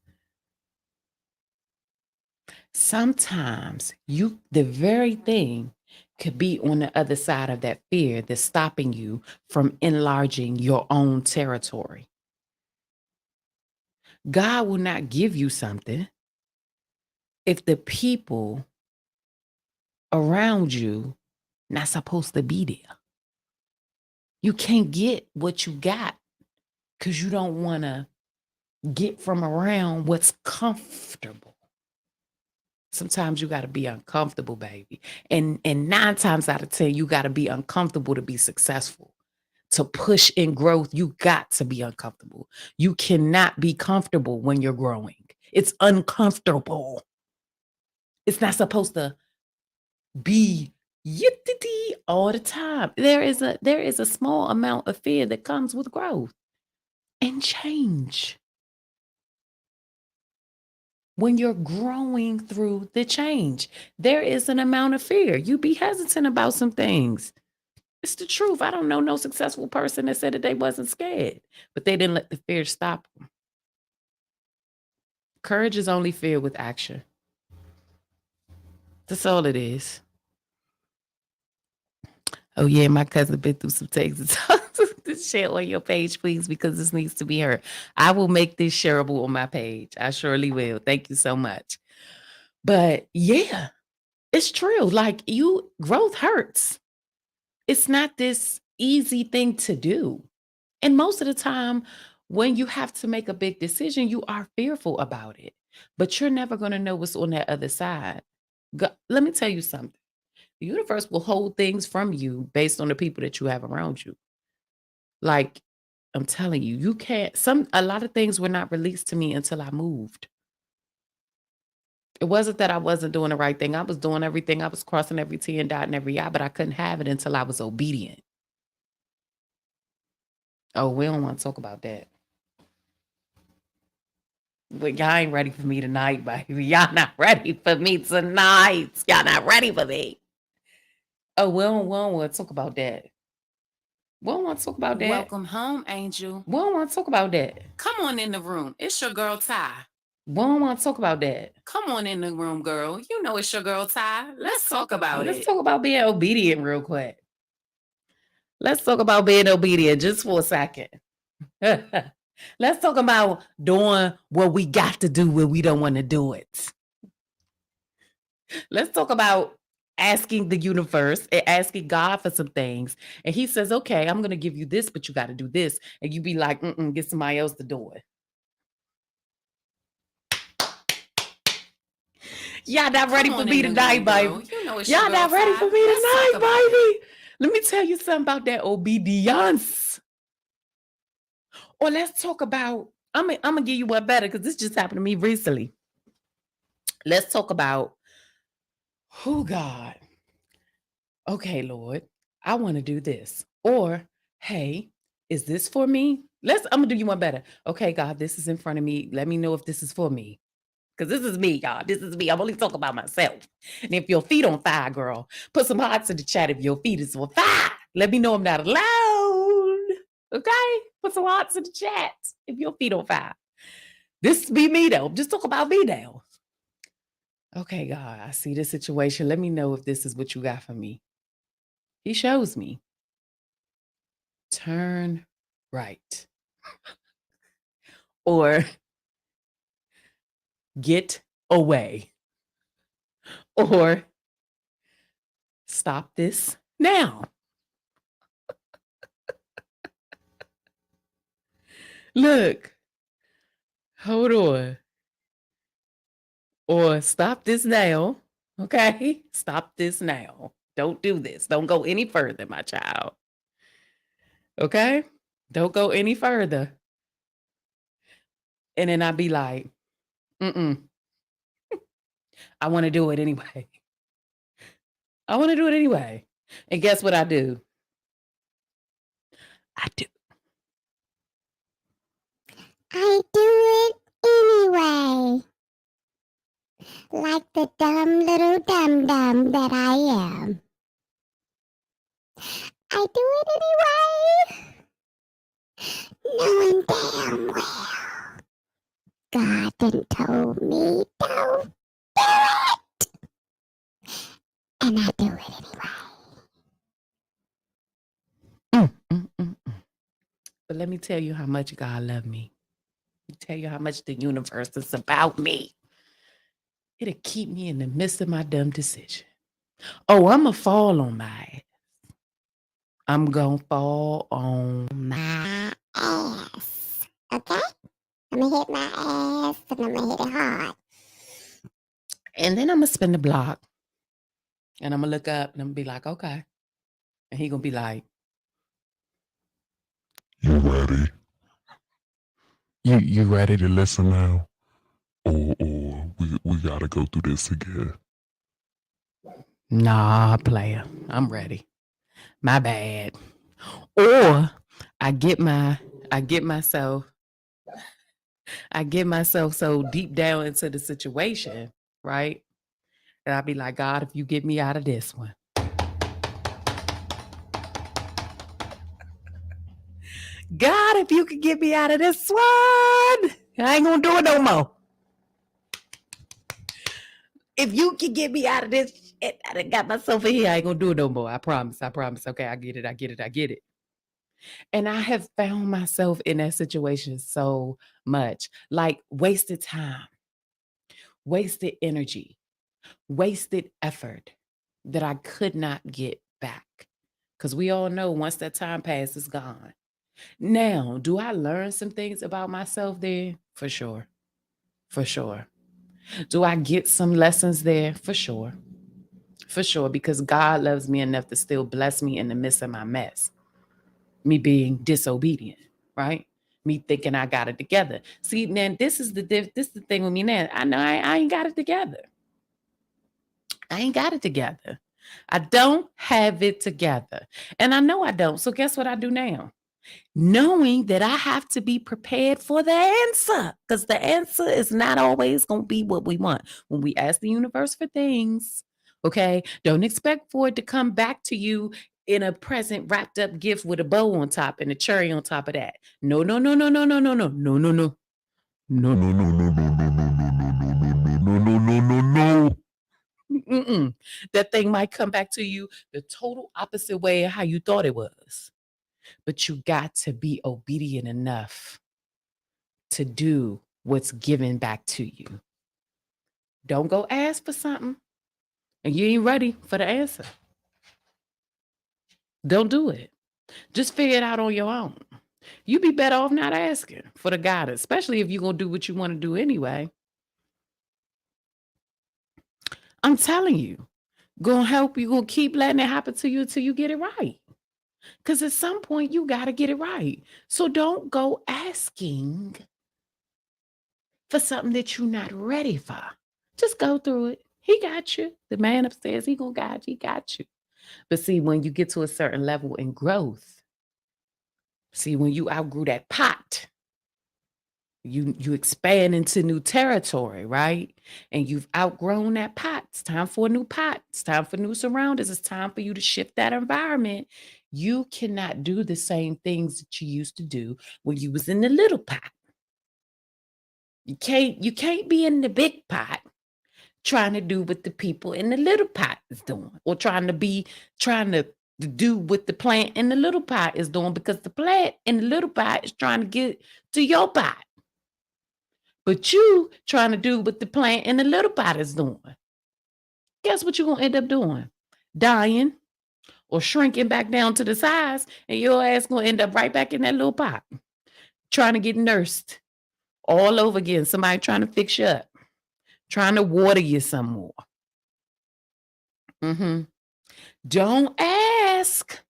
Sometimes the very thing could be on the other side of that fear that's stopping you from enlarging your own territory. God will not give you something if the people around you not supposed to be there. You can't get what you got because you don't want to get from around what's comfortable. Sometimes you got to be uncomfortable, baby. And 9 times out of 10, you got to be uncomfortable to be successful. To push in growth, you got to be uncomfortable. You cannot be comfortable when you're growing. It's uncomfortable. It's not supposed to be yippity all the time. There is a small amount of fear that comes with growth and change. When you're growing through the change, there is an amount of fear. You be hesitant about some things. It's the truth. I don't know no successful person that said that they wasn't scared, but they didn't let the fear stop them. Courage is only fear with action. That's all it is. Oh yeah, my cousin been through some things. Share on your page, please, because this needs to be heard. I will make this shareable on my page. I surely will. Thank you so much. But yeah, it's true. Like growth hurts. It's not this easy thing to do. And most of the time, when you have to make a big decision, you are fearful about it. But you're never going to know what's on that other side. Let me tell you something. The universe will hold things from you based on the people that you have around you. Like, I'm telling you, you can't, a lot of things were not released to me until I moved. It wasn't that I wasn't doing the right thing. I was doing everything. I was crossing every T and dotting every I, but I couldn't have it until I was obedient. Oh, we don't want to talk about that. But y'all ain't ready for me tonight, baby. Y'all not ready for me tonight. Y'all not ready for me. Oh, we don't want to talk about that. We don't want to talk about that. Welcome home, Angel. We don't want to talk about that. Come on in the room. It's your girl, Ty. We don't want to talk about that. Come on in the room, girl. You know it's your girl, Ty. Let's talk about it. Let's talk about being obedient real quick. Let's talk about being obedient just for a second. Let's talk about doing what we got to do when we don't want to do it. Let's talk about asking the universe and asking God for some things. And he says, okay, I'm going to give you this, but you got to do this. And you be like, get somebody else to do it. Y'all not ready for me tonight, baby. You know y'all not ready for me tonight, baby. Let me tell you something about that obedience. Or let's talk about, I'm gonna give you one better because this just happened to me recently. Let's talk about, God. Okay, Lord, I want to do this. Or, hey, is this for me? I'm gonna do you one better. Okay, God, this is in front of me. Let me know if this is for me. Because this is me, y'all. This is me. I'm only talking about myself. And if your feet on fire, girl, put some hearts in the chat if your feet is on fire. Let me know I'm not alone. Okay? Put some hearts in the chat if your feet on fire. This be me, though. Just talk about me now. Okay, God, I see this situation. Let me know if this is what you got for me. He shows me. Turn right. Or get away. Or stop this now. Look. Hold on. Or stop this now. Okay? Stop this now. Don't do this. Don't go any further, my child. Okay? Don't go any further. And then I'd be like, I want to do it anyway. I want to do it anyway. And guess what I do? I do it anyway. Like the dumb little dum-dum that I am. I do it anyway. Knowing damn well God didn't told me don't do it. And I do it anyway. But let me tell you how much God loved me. tell you how much the universe is about me. It'll keep me in the midst of my dumb decision. Oh, I'm going to fall on my ass. I'm going to fall on My ass. Okay? I'm gonna hit my ass and I'm gonna hit it hard. And then I'm going to spin the block. And I'm going to look up and I'm going to be like, okay. And he going to be like, You ready? You ready to listen now? Or we gotta go through this again. nah, player. I'm ready. My bad. Or I get myself so deep down into the situation, right? And I'll be like, God, if you get me out of this one. God, if you could get me out of this one, I ain't gonna do it no more. If you can get me out of this shit, I done got myself in here, I ain't gonna do it no more. I promise. Okay, I get it. And I have found myself in that situation so much, like wasted time, wasted energy, wasted effort that I could not get back. Because we all know once that time passes, it's gone. Now, do I learn some things about myself there? For sure. Do I get some lessons there? For sure, because God loves me enough to still bless me in the midst of my mess. Me being disobedient, right? Me thinking I got it together. See, now this is the thing with me now. I know I ain't got it together. I don't have it together. And I know I don't. So guess what I do now? Knowing that I have to be prepared for the answer, because the answer is not always going to be what we want. When we ask the universe for things, okay, don't expect for it to come back to you in a present wrapped up gift with a bow on top and a cherry on top of that. No. Mm-mm. That thing might come back to you the total opposite way of how you thought it was. But you got to be obedient enough to do what's given back to you. Don't go ask for something and you ain't ready for the answer. Don't do it. Just figure it out on your own. You be better off not asking for the guidance, especially if you're going to do what you want to do anyway. I'm telling you, going to help you, going to keep letting it happen to you until you get it right. Because at some point, you got to get it right. So don't go asking for something that you're not ready for. Just go through it. He got you. The man upstairs, he gonna guide you. He got you. But see, when you get to a certain level in growth, see, when you outgrew that pot, you expand into new territory, right? And you've outgrown that pot. It's time for a new pot. It's time for new surroundings. It's time for you to shift that environment. You cannot do the same things that you used to do when you was in the little pot. You can't be in the big pot trying to do what the people in the little pot is doing, or trying to do what the plant in the little pot is doing, because the plant in the little pot is trying to get to your pot. But you trying to do what the plant in the little pot is doing. Guess what you're going to end up doing? Dying or shrinking back down to the size, and your ass going to end up right back in that little pot, trying to get nursed all over again. Somebody trying to fix you up, trying to water you some more. Don't ask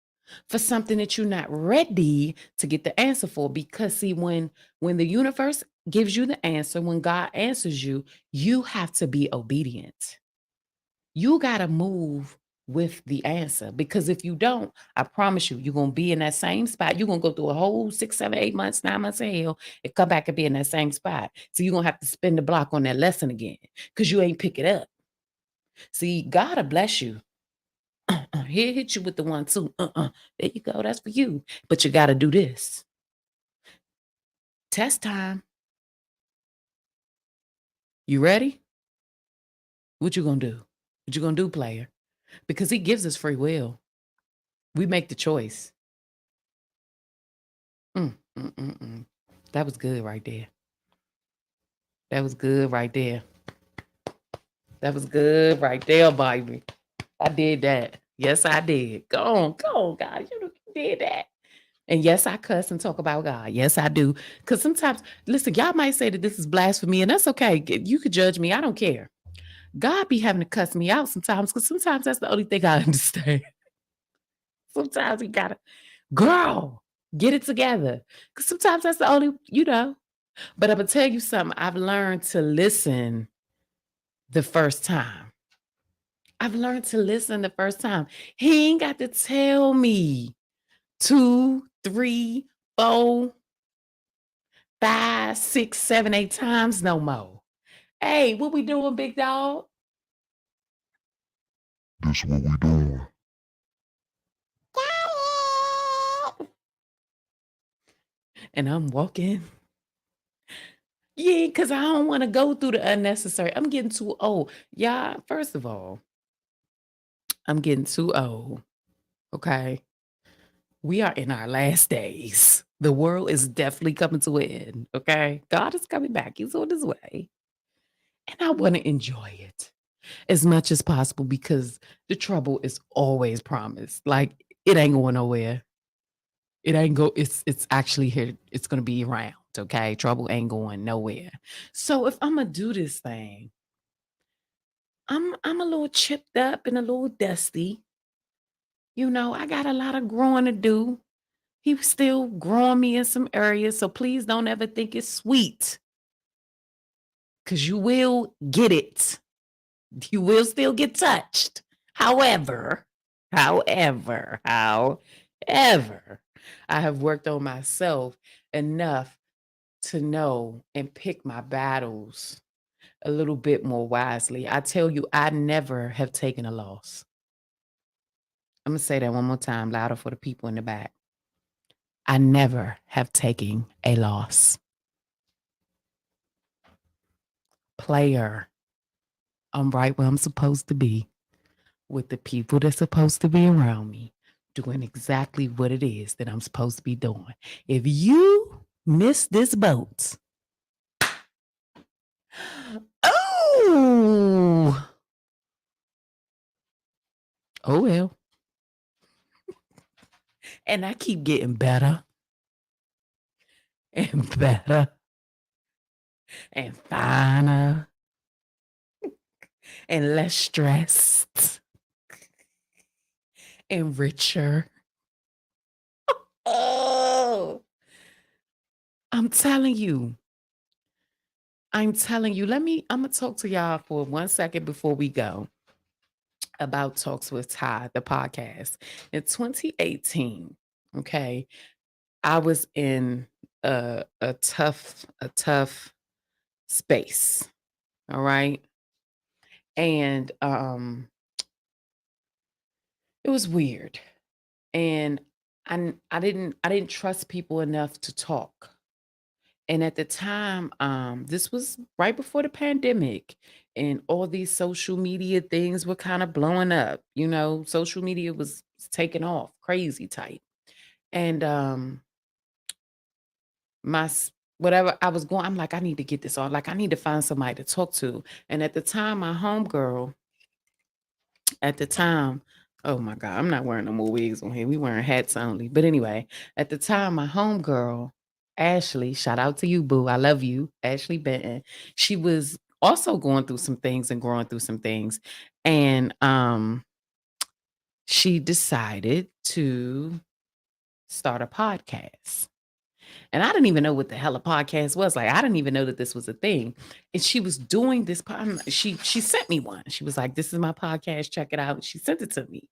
for something that you're not ready to get the answer for, because see, when the universe gives you the answer, when God answers you, you have to be obedient. You got to move with the answer, because if you don't, I promise you're going to be in that same spot. You're going to go through a whole 6, 7, 8 months, 9 months of hell and come back and be in that same spot. So you're going to have to spin the block on that lesson again, because you ain't pick it up. See, God will bless you. He'll hit you with the 1, 2. There you go. That's for you. But you got to do this. Test time. You ready? What you going to do? What you going to do, player? Because he gives us free will. We make the choice. That was good right there. That was good right there. That was good right there, baby. I did that. Yes, I did. Go on, God. You did that. And yes, I cuss and talk about God. Yes, I do. Because sometimes, listen, y'all might say that this is blasphemy, and that's okay. You could judge me. I don't care. God be having to cuss me out sometimes, because sometimes that's the only thing I understand. Sometimes he gotta, girl, get it together. Because sometimes that's the only, But I'm gonna tell you something. I've learned to listen the first time. I've learned to listen the first time. He ain't got to tell me 2, 3, 4, 5, 6, 7, 8 times no more. Hey, what we doing, big dog? This what we doing. And I'm walking. Yeah, because I don't want to go through the unnecessary. I'm getting too old. Yeah, first of all, I'm getting too old. Okay. We are in our last days. The world is definitely coming to an end. Okay. God is coming back. He's on his way. And I want to enjoy it as much as possible because the trouble is always promised. Like it ain't going nowhere. It ain't go, it's actually here. It's gonna be around. Okay. Trouble ain't going nowhere. So if I'm gonna do this thing, I'm a little chipped up and a little dusty. I got a lot of growing to do. He was still growing me in some areas. So please don't ever think it's sweet. Cause you will get it. You will still get touched. However, I have worked on myself enough to know and pick my battles a little bit more wisely. I tell you, I never have taken a loss. I'm going to say that one more time, louder for the people in the back. I never have taken a loss. Player, I'm right where I'm supposed to be with the people that's supposed to be around me, doing exactly what it is that I'm supposed to be doing. If you miss this boat, oh well. And I keep getting better and better and finer and less stressed and richer. Oh, I'm telling you. I'm going to talk to y'all for 1 second before we go about Talks with Ty, the podcast. In 2018, okay, I was in a tough space. All right. And it was weird. And I didn't trust people enough to talk. And at the time, this was right before the pandemic, and all these social media things were kind of blowing up. Social media was taking off, crazy tight. And whatever I was going, I'm like, I need to get this on. Like, I need to find somebody to talk to. And at the time, my homegirl, oh my God, I'm not wearing no more wigs on here. We wearing hats only. But anyway, at the time, my homegirl, Ashley, shout out to you, boo. I love you, Ashley Benton. She was also going through some things and growing through some things. And she decided to start a podcast. And I didn't even know what the hell a podcast was. Like, I didn't even know that this was a thing. And she was doing this. She sent me one. She was like, "This is my podcast. Check it out." And she sent it to me.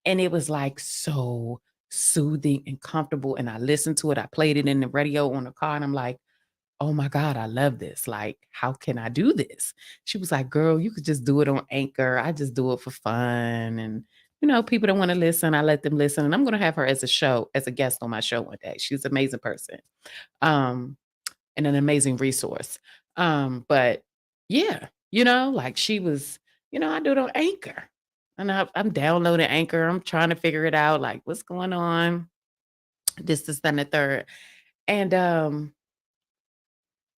And it was like so soothing and comfortable. And I listened to it. I played it in the radio on the car. And I'm like, oh my God, I love this. Like, how can I do this? She was like, "Girl, you could just do it on Anchor. I just do it for fun. And, people that want to listen, I let them listen. And I'm going to have her as a guest on my show one day. She's an amazing person. And an amazing resource. But yeah, like she was, I do it on Anchor. And I'm downloading Anchor. I'm trying to figure it out, like what's going on. This, and the third. And I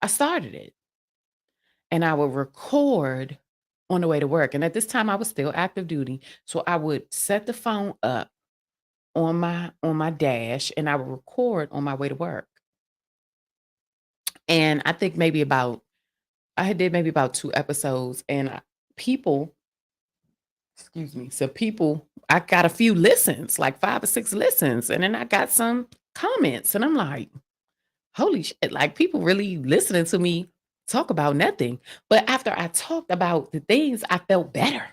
started it. and I would record on the way to work. And at this time I was still active duty. So I would set the phone up on my dash and I would record on my way to work. And I think I did maybe about 2 episodes, and people, excuse me, so people, I got a few listens, like 5 or 6 listens, and then I got some comments, and I'm like, holy shit, like people really listening to me talk about nothing. But after I talked about the things, I felt better.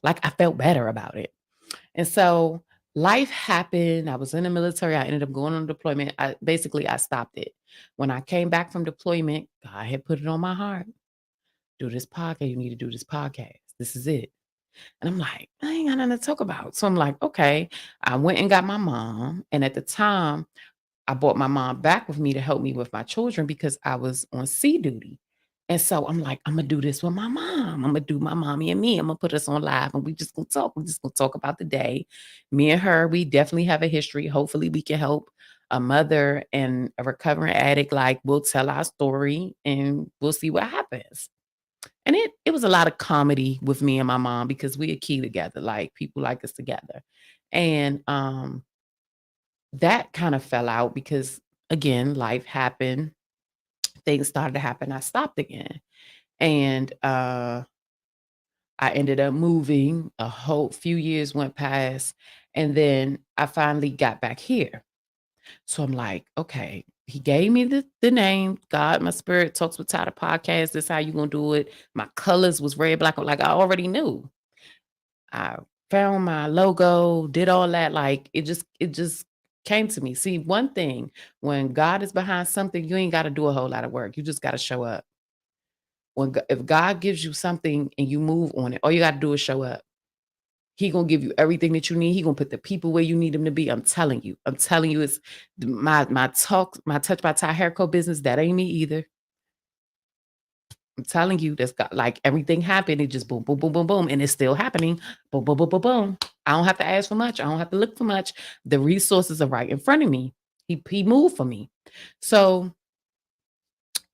Like I felt better about it. And so life happened. I was in the military. I ended up going on deployment. I stopped it. When I came back from deployment, God had put it on my heart. Do this podcast. You need to do this podcast. This is it. And I'm like, I ain't got nothing to talk about. So I'm like, okay. I went and got my mom. And at the time, I brought my mom back with me to help me with my children because I was on sea duty. And so I'm like, I'm gonna do this with my mom. I'm gonna do my mommy and me. I'm gonna put us on live and we just gonna talk. We just gonna talk about the day. Me and her, we definitely have a history. Hopefully we can help a mother and a recovering addict. Like we'll tell our story and we'll see what happens. And it was a lot of comedy with me and my mom because we a key together. Like people like us together. And that kind of fell out because again, life happened. Things started to happen. I stopped again. And I ended up moving. A whole few years went past. And then I finally got back here. So I'm like, okay, he gave me the name, God, my spirit talks with Tyler podcast. This how you gonna do it. My colors was red, black, like I already knew. I found my logo, did all that. Like it just came to me. See, one thing, when God is behind something, you ain't got to do a whole lot of work. You just got to show up. If God gives you something and you move on it, all you got to do is show up. He gonna give you everything that you need. He gonna put the people where you need them to be. I'm telling you. It's my Touch by Ty hair coat business. That ain't me either. I'm telling you, that's got like everything happened. It just boom, boom, boom, boom, boom, and it's still happening. Boom, boom, boom, boom, boom. I don't have to ask for much. I don't have to look for much. The resources are right in front of me. He moved for me. So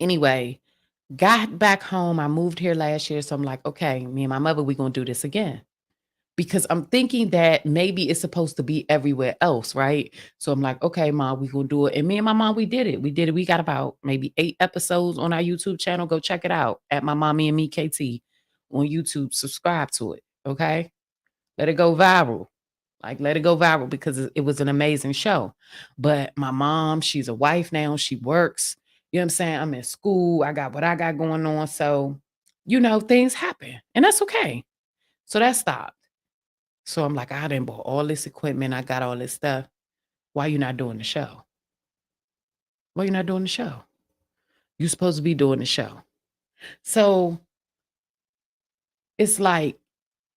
anyway, got back home. I moved here last year, so I'm like, okay, me and my mother, we gonna do this again. Because I'm thinking that maybe it's supposed to be everywhere else, right? So I'm like, okay, Mom, we're going to do it. And me and my mom, we did it. We got about maybe 8 episodes on our YouTube channel. Go check it out at My Mommy and Me KT on YouTube. Subscribe to it, okay? Let it go viral. Like, let it go viral because it was an amazing show. But my mom, she's a wife now. She works. You know what I'm saying? I'm in school. I got what I got going on. So, things happen. And that's okay. So that stopped. So I'm like, I done bought all this equipment. I got all this stuff. Why you not doing the show? Why you not doing the show? You supposed to be doing the show. So it's like,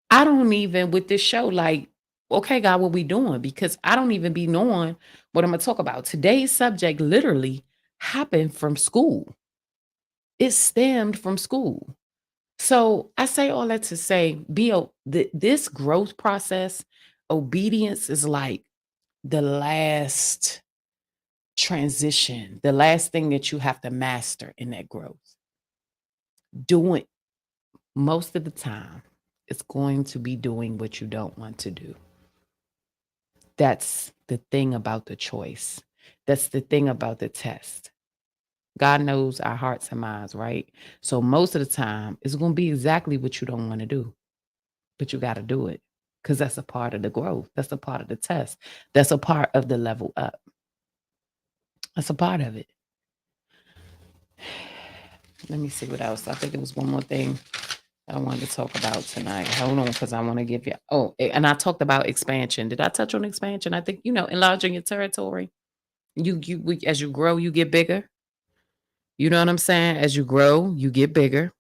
I don't even with this show, like, okay, God, what we doing? Because I don't even be knowing what I'm going to talk about. Today's subject literally happened from school. It stemmed from school. So I say all that to say, this growth process, obedience is like the last transition, the last thing that you have to master in that growth. Doing most of the time, it's going to be doing what you don't want to do. That's the thing about the choice. That's the thing about the test. God knows our hearts and minds, right? So most of the time, it's going to be exactly what you don't want to do, but you got to do it because that's a part of the growth. That's a part of the test. That's a part of the level up. That's a part of it. Let me see what else. I think there was one more thing I wanted to talk about tonight. Hold on, because I want to give you. Oh, and I talked about expansion. Did I touch on expansion? I think enlarging your territory. As you grow, you get bigger. You know what I'm saying? As you grow, you get bigger.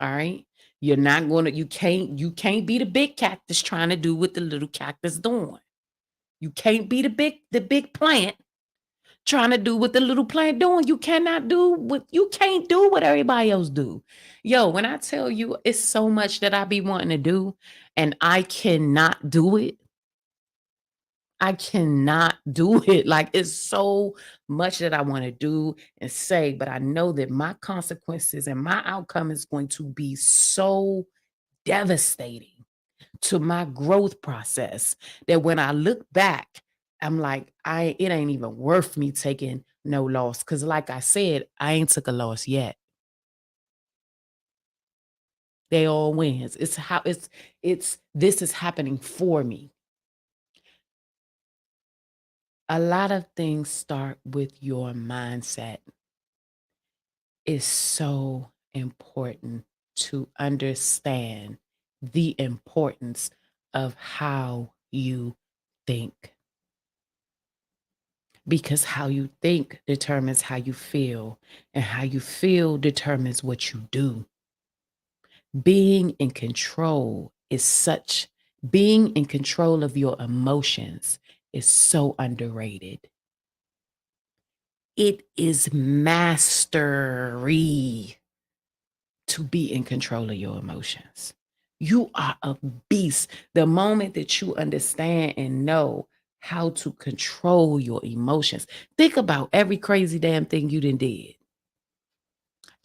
All right. You're not going to. You can't be the big cactus trying to do what the little cactus doing. You can't be the big plant trying to do what the little plant doing. You can't do what everybody else do. Yo, when I tell you it's so much that I be wanting to do and I cannot do it, I cannot do it. Like, it's so much that I want to do and say, but I know that my consequences and my outcome is going to be so devastating to my growth process that when I look back, I'm like, it ain't even worth me taking no loss. Cause like I said, I ain't took a loss yet. They all wins. It's how this is happening for me. A lot of things start with your mindset. It's so important to understand the importance of how you think. Because how you think determines how you feel, and how you feel determines what you do. Being in control being in control of your emotions is so underrated. It is mastery to be in control of your emotions. You are a beast. The moment that you understand and know how to control your emotions, think about every crazy damn thing you done did.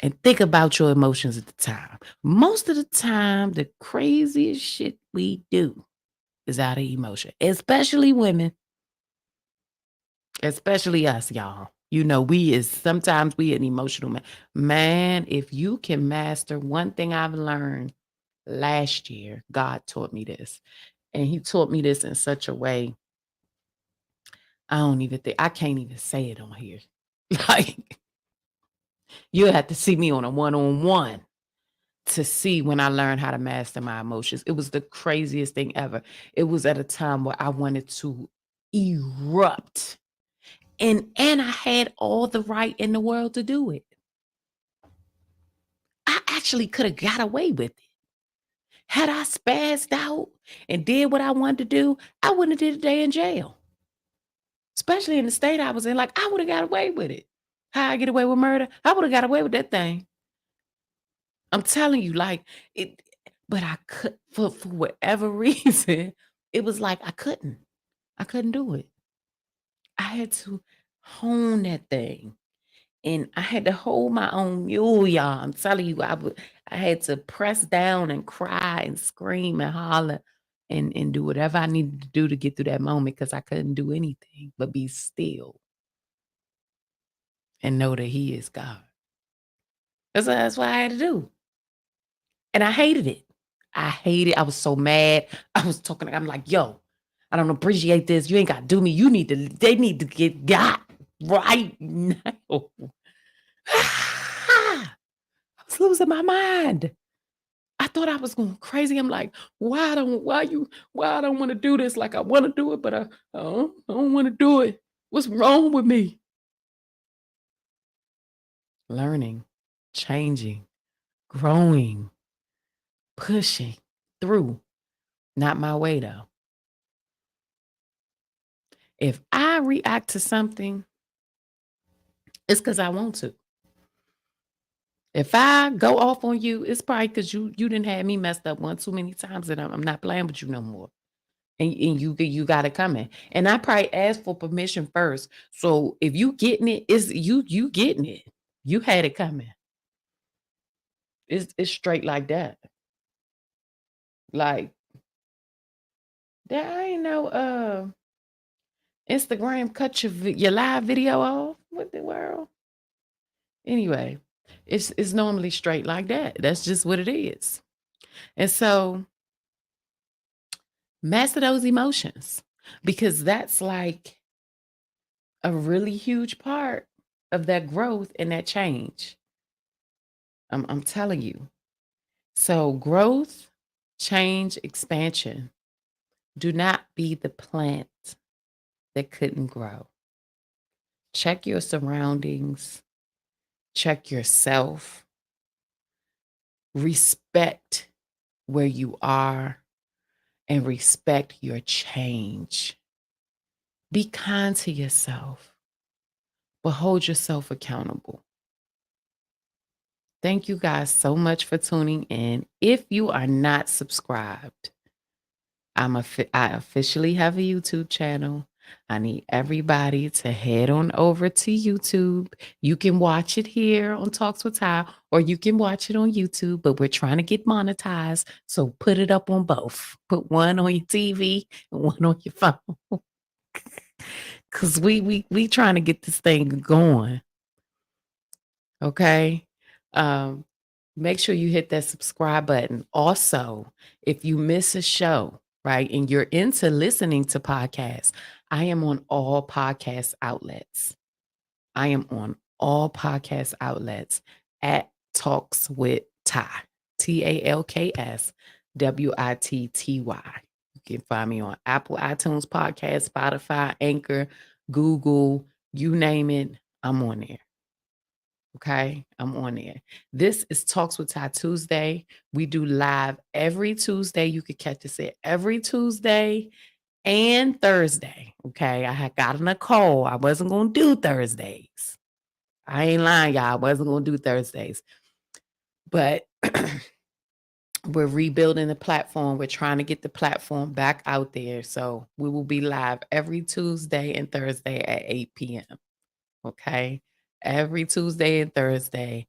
And think about your emotions at the time. Most of the time, the craziest shit we do is out of emotion, especially women, especially us, y'all. You know, sometimes we an emotional man. Man, if you can master one thing I've learned last year, God taught me this. And he taught me this in such a way, I can't even say it on here. Like, you have to see me on a one-on-one to see when I learned how to master my emotions. It was the craziest thing ever. It was at a time where I wanted to erupt. And I had all the right in the world to do it. I actually could have got away with it. Had I spazzed out and did what I wanted to do, I wouldn't have did a day in jail. Especially in the state I was in. Like, I would have got away with it. How I get away with murder? I would have got away with that thing. I'm telling you, like, it, but I could, for whatever reason, it was like I couldn't do it. I had to hone that thing. And I had to hold my own mule, y'all. I'm telling you, I had to press down and cry and scream and holler and do whatever I needed to do to get through that moment, because I couldn't do anything but be still and know that he is God. That's what I had to do. And I hated it. I was so mad. I'm like, yo, I don't appreciate this. You ain't got to do me. They need to get got right now. I was losing my mind. I thought I was going crazy. I'm like, why I don't want to do this? Like, I want to do it, but I don't want to do it. What's wrong with me? Learning, changing, growing, pushing through. Not my way, though. If I react to something, it's because I want to. If I go off on you, it's probably because you didn't have me messed up one too many times, and I'm not playing with you no more. And you got it coming. And I probably asked for permission first. So if you getting it, it's you getting it. You had it coming. It's straight like that. Like, there ain't no Instagram cut your live video off. What the world? Anyway, it's normally straight like that. That's just what it is. And so master those emotions, because that's like a really huge part of that growth and that change. I'm telling you. So growth, change, expansion. Do not be the plant that couldn't grow. Check your surroundings. Check yourself. Respect where you are and respect your change. Be kind to yourself, but hold yourself accountable. Thank you guys so much for tuning in. If you are not subscribed, I officially have a YouTube channel. I need everybody to head on over to YouTube. You can watch it here on Talks with Ty, or you can watch it on YouTube, but we're trying to get monetized. So put it up on both. Put one on your TV and one on your phone. Cause we trying to get this thing going. Okay. Um, make sure you hit that subscribe button. Also, if you miss a show, right, and you're into listening to podcasts, I am on all podcast outlets. I am on all podcast outlets at Talks with Ty, TalksWitTy. You can find me on Apple iTunes Podcast, Spotify, Anchor, Google, you name it, I'm on there. Okay, I'm on there. This is Talks with Ty Tuesday. We do live every Tuesday. You could catch us at every Tuesday and Thursday. Okay, I had gotten a call. I wasn't going to do Thursdays. I ain't lying, y'all. I wasn't going to do Thursdays. But we're rebuilding the platform. We're trying to get the platform back out there. So we will be live every Tuesday and Thursday at 8 p.m. Okay, every Tuesday and Thursday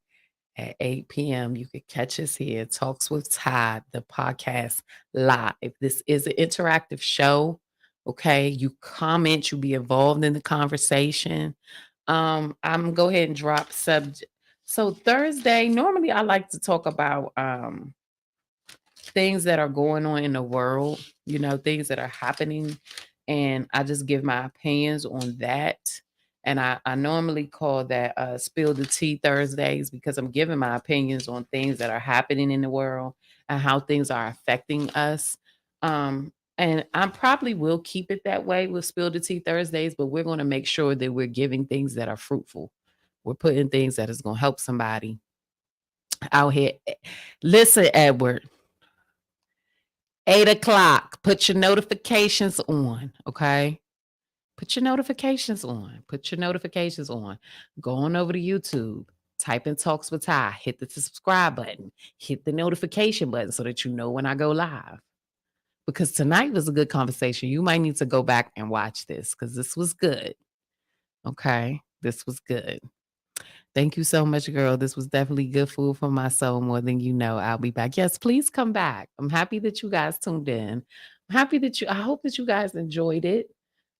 at 8 p.m. You could catch us here, Talks with Ty, the podcast live. This is an interactive show. Okay, you comment, you be involved in the conversation. I'm gonna go ahead and drop subject. So Thursday, normally I like to talk about things that are going on in the world, things that are happening. And I just give my opinions on that. And I normally call that Spill the Tea Thursdays, because I'm giving my opinions on things that are happening in the world and how things are affecting us. And I probably will keep it that way with Spill the Tea Thursdays, but we're going to make sure that we're giving things that are fruitful. We're putting things that is going to help somebody out here. Listen, Edward. 8 o'clock. Put your notifications on. Okay. Put your notifications on. Put your notifications on. Go on over to YouTube. Type in Talks with Ty. Hit the subscribe button. Hit the notification button so that you know when I go live. Because tonight was a good conversation. You might need to go back and watch this because this was good. Okay. This was good. Thank you so much, girl. This was definitely good food for my soul more than you know. I'll be back. Yes, please come back. I'm happy that you guys tuned in. I hope that you guys enjoyed it.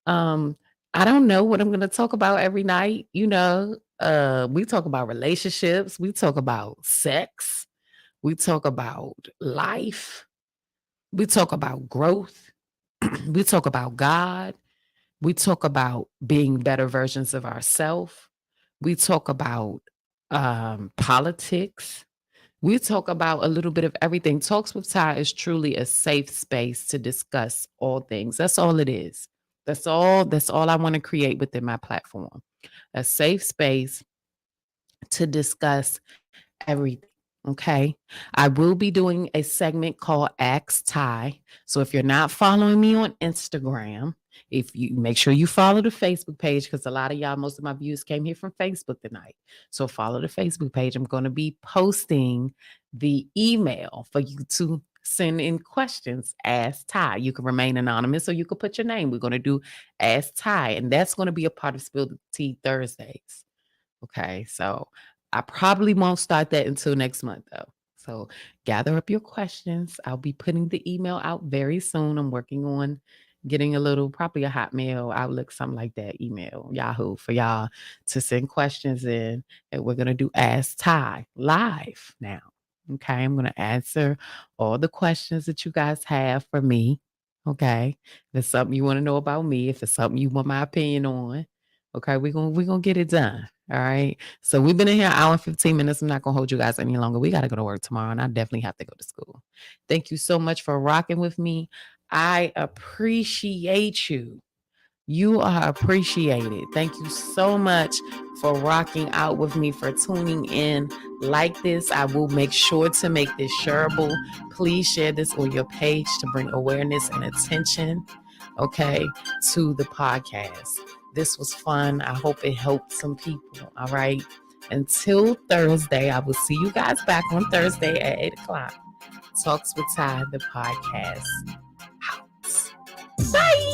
I don't know what I'm going to talk about every night. We talk about relationships. We talk about sex. We talk about life. We talk about growth. We talk about God. We talk about being better versions of ourselves. We talk about politics. We talk about a little bit of everything. Talks with Ty is truly a safe space to discuss all things. That's all it is. That's all I want to create within my platform. A safe space to discuss everything. Okay. I will be doing a segment called Ask Ty. So if you're not following me on Instagram, if you make sure you follow the Facebook page, because a lot of y'all, most of my views came here from Facebook tonight. So follow the Facebook page. I'm going to be posting the email for you to send in questions. Ask Ty. You can remain anonymous or you can put your name. We're going to do Ask Ty, and that's going to be a part of Spill the Tea Thursdays. Okay. So I probably won't start that until next month, though. So gather up your questions. I'll be putting the email out very soon. I'm working on getting probably a Hotmail, Outlook, something like that, email, Yahoo, for y'all to send questions in. And we're going to do Ask Ty live now. Okay. I'm going to answer all the questions that you guys have for me. Okay. If it's something you want to know about me, if it's something you want my opinion on, okay, we're gonna get it done. All right. So we've been in here an hour and 15 minutes. I'm not gonna hold you guys any longer. We gotta go to work tomorrow, and I definitely have to go to school. Thank you so much for rocking with me. I appreciate you. You are appreciated. Thank you so much for rocking out with me, for tuning in like this. I will make sure to make this shareable. Please share this on your page to bring awareness and attention, okay, to the podcast. This was fun. I hope it helped some people. All right. Until Thursday, I will see you guys back on Thursday at 8 o'clock. Talks with Ty, the podcast. Out. Bye.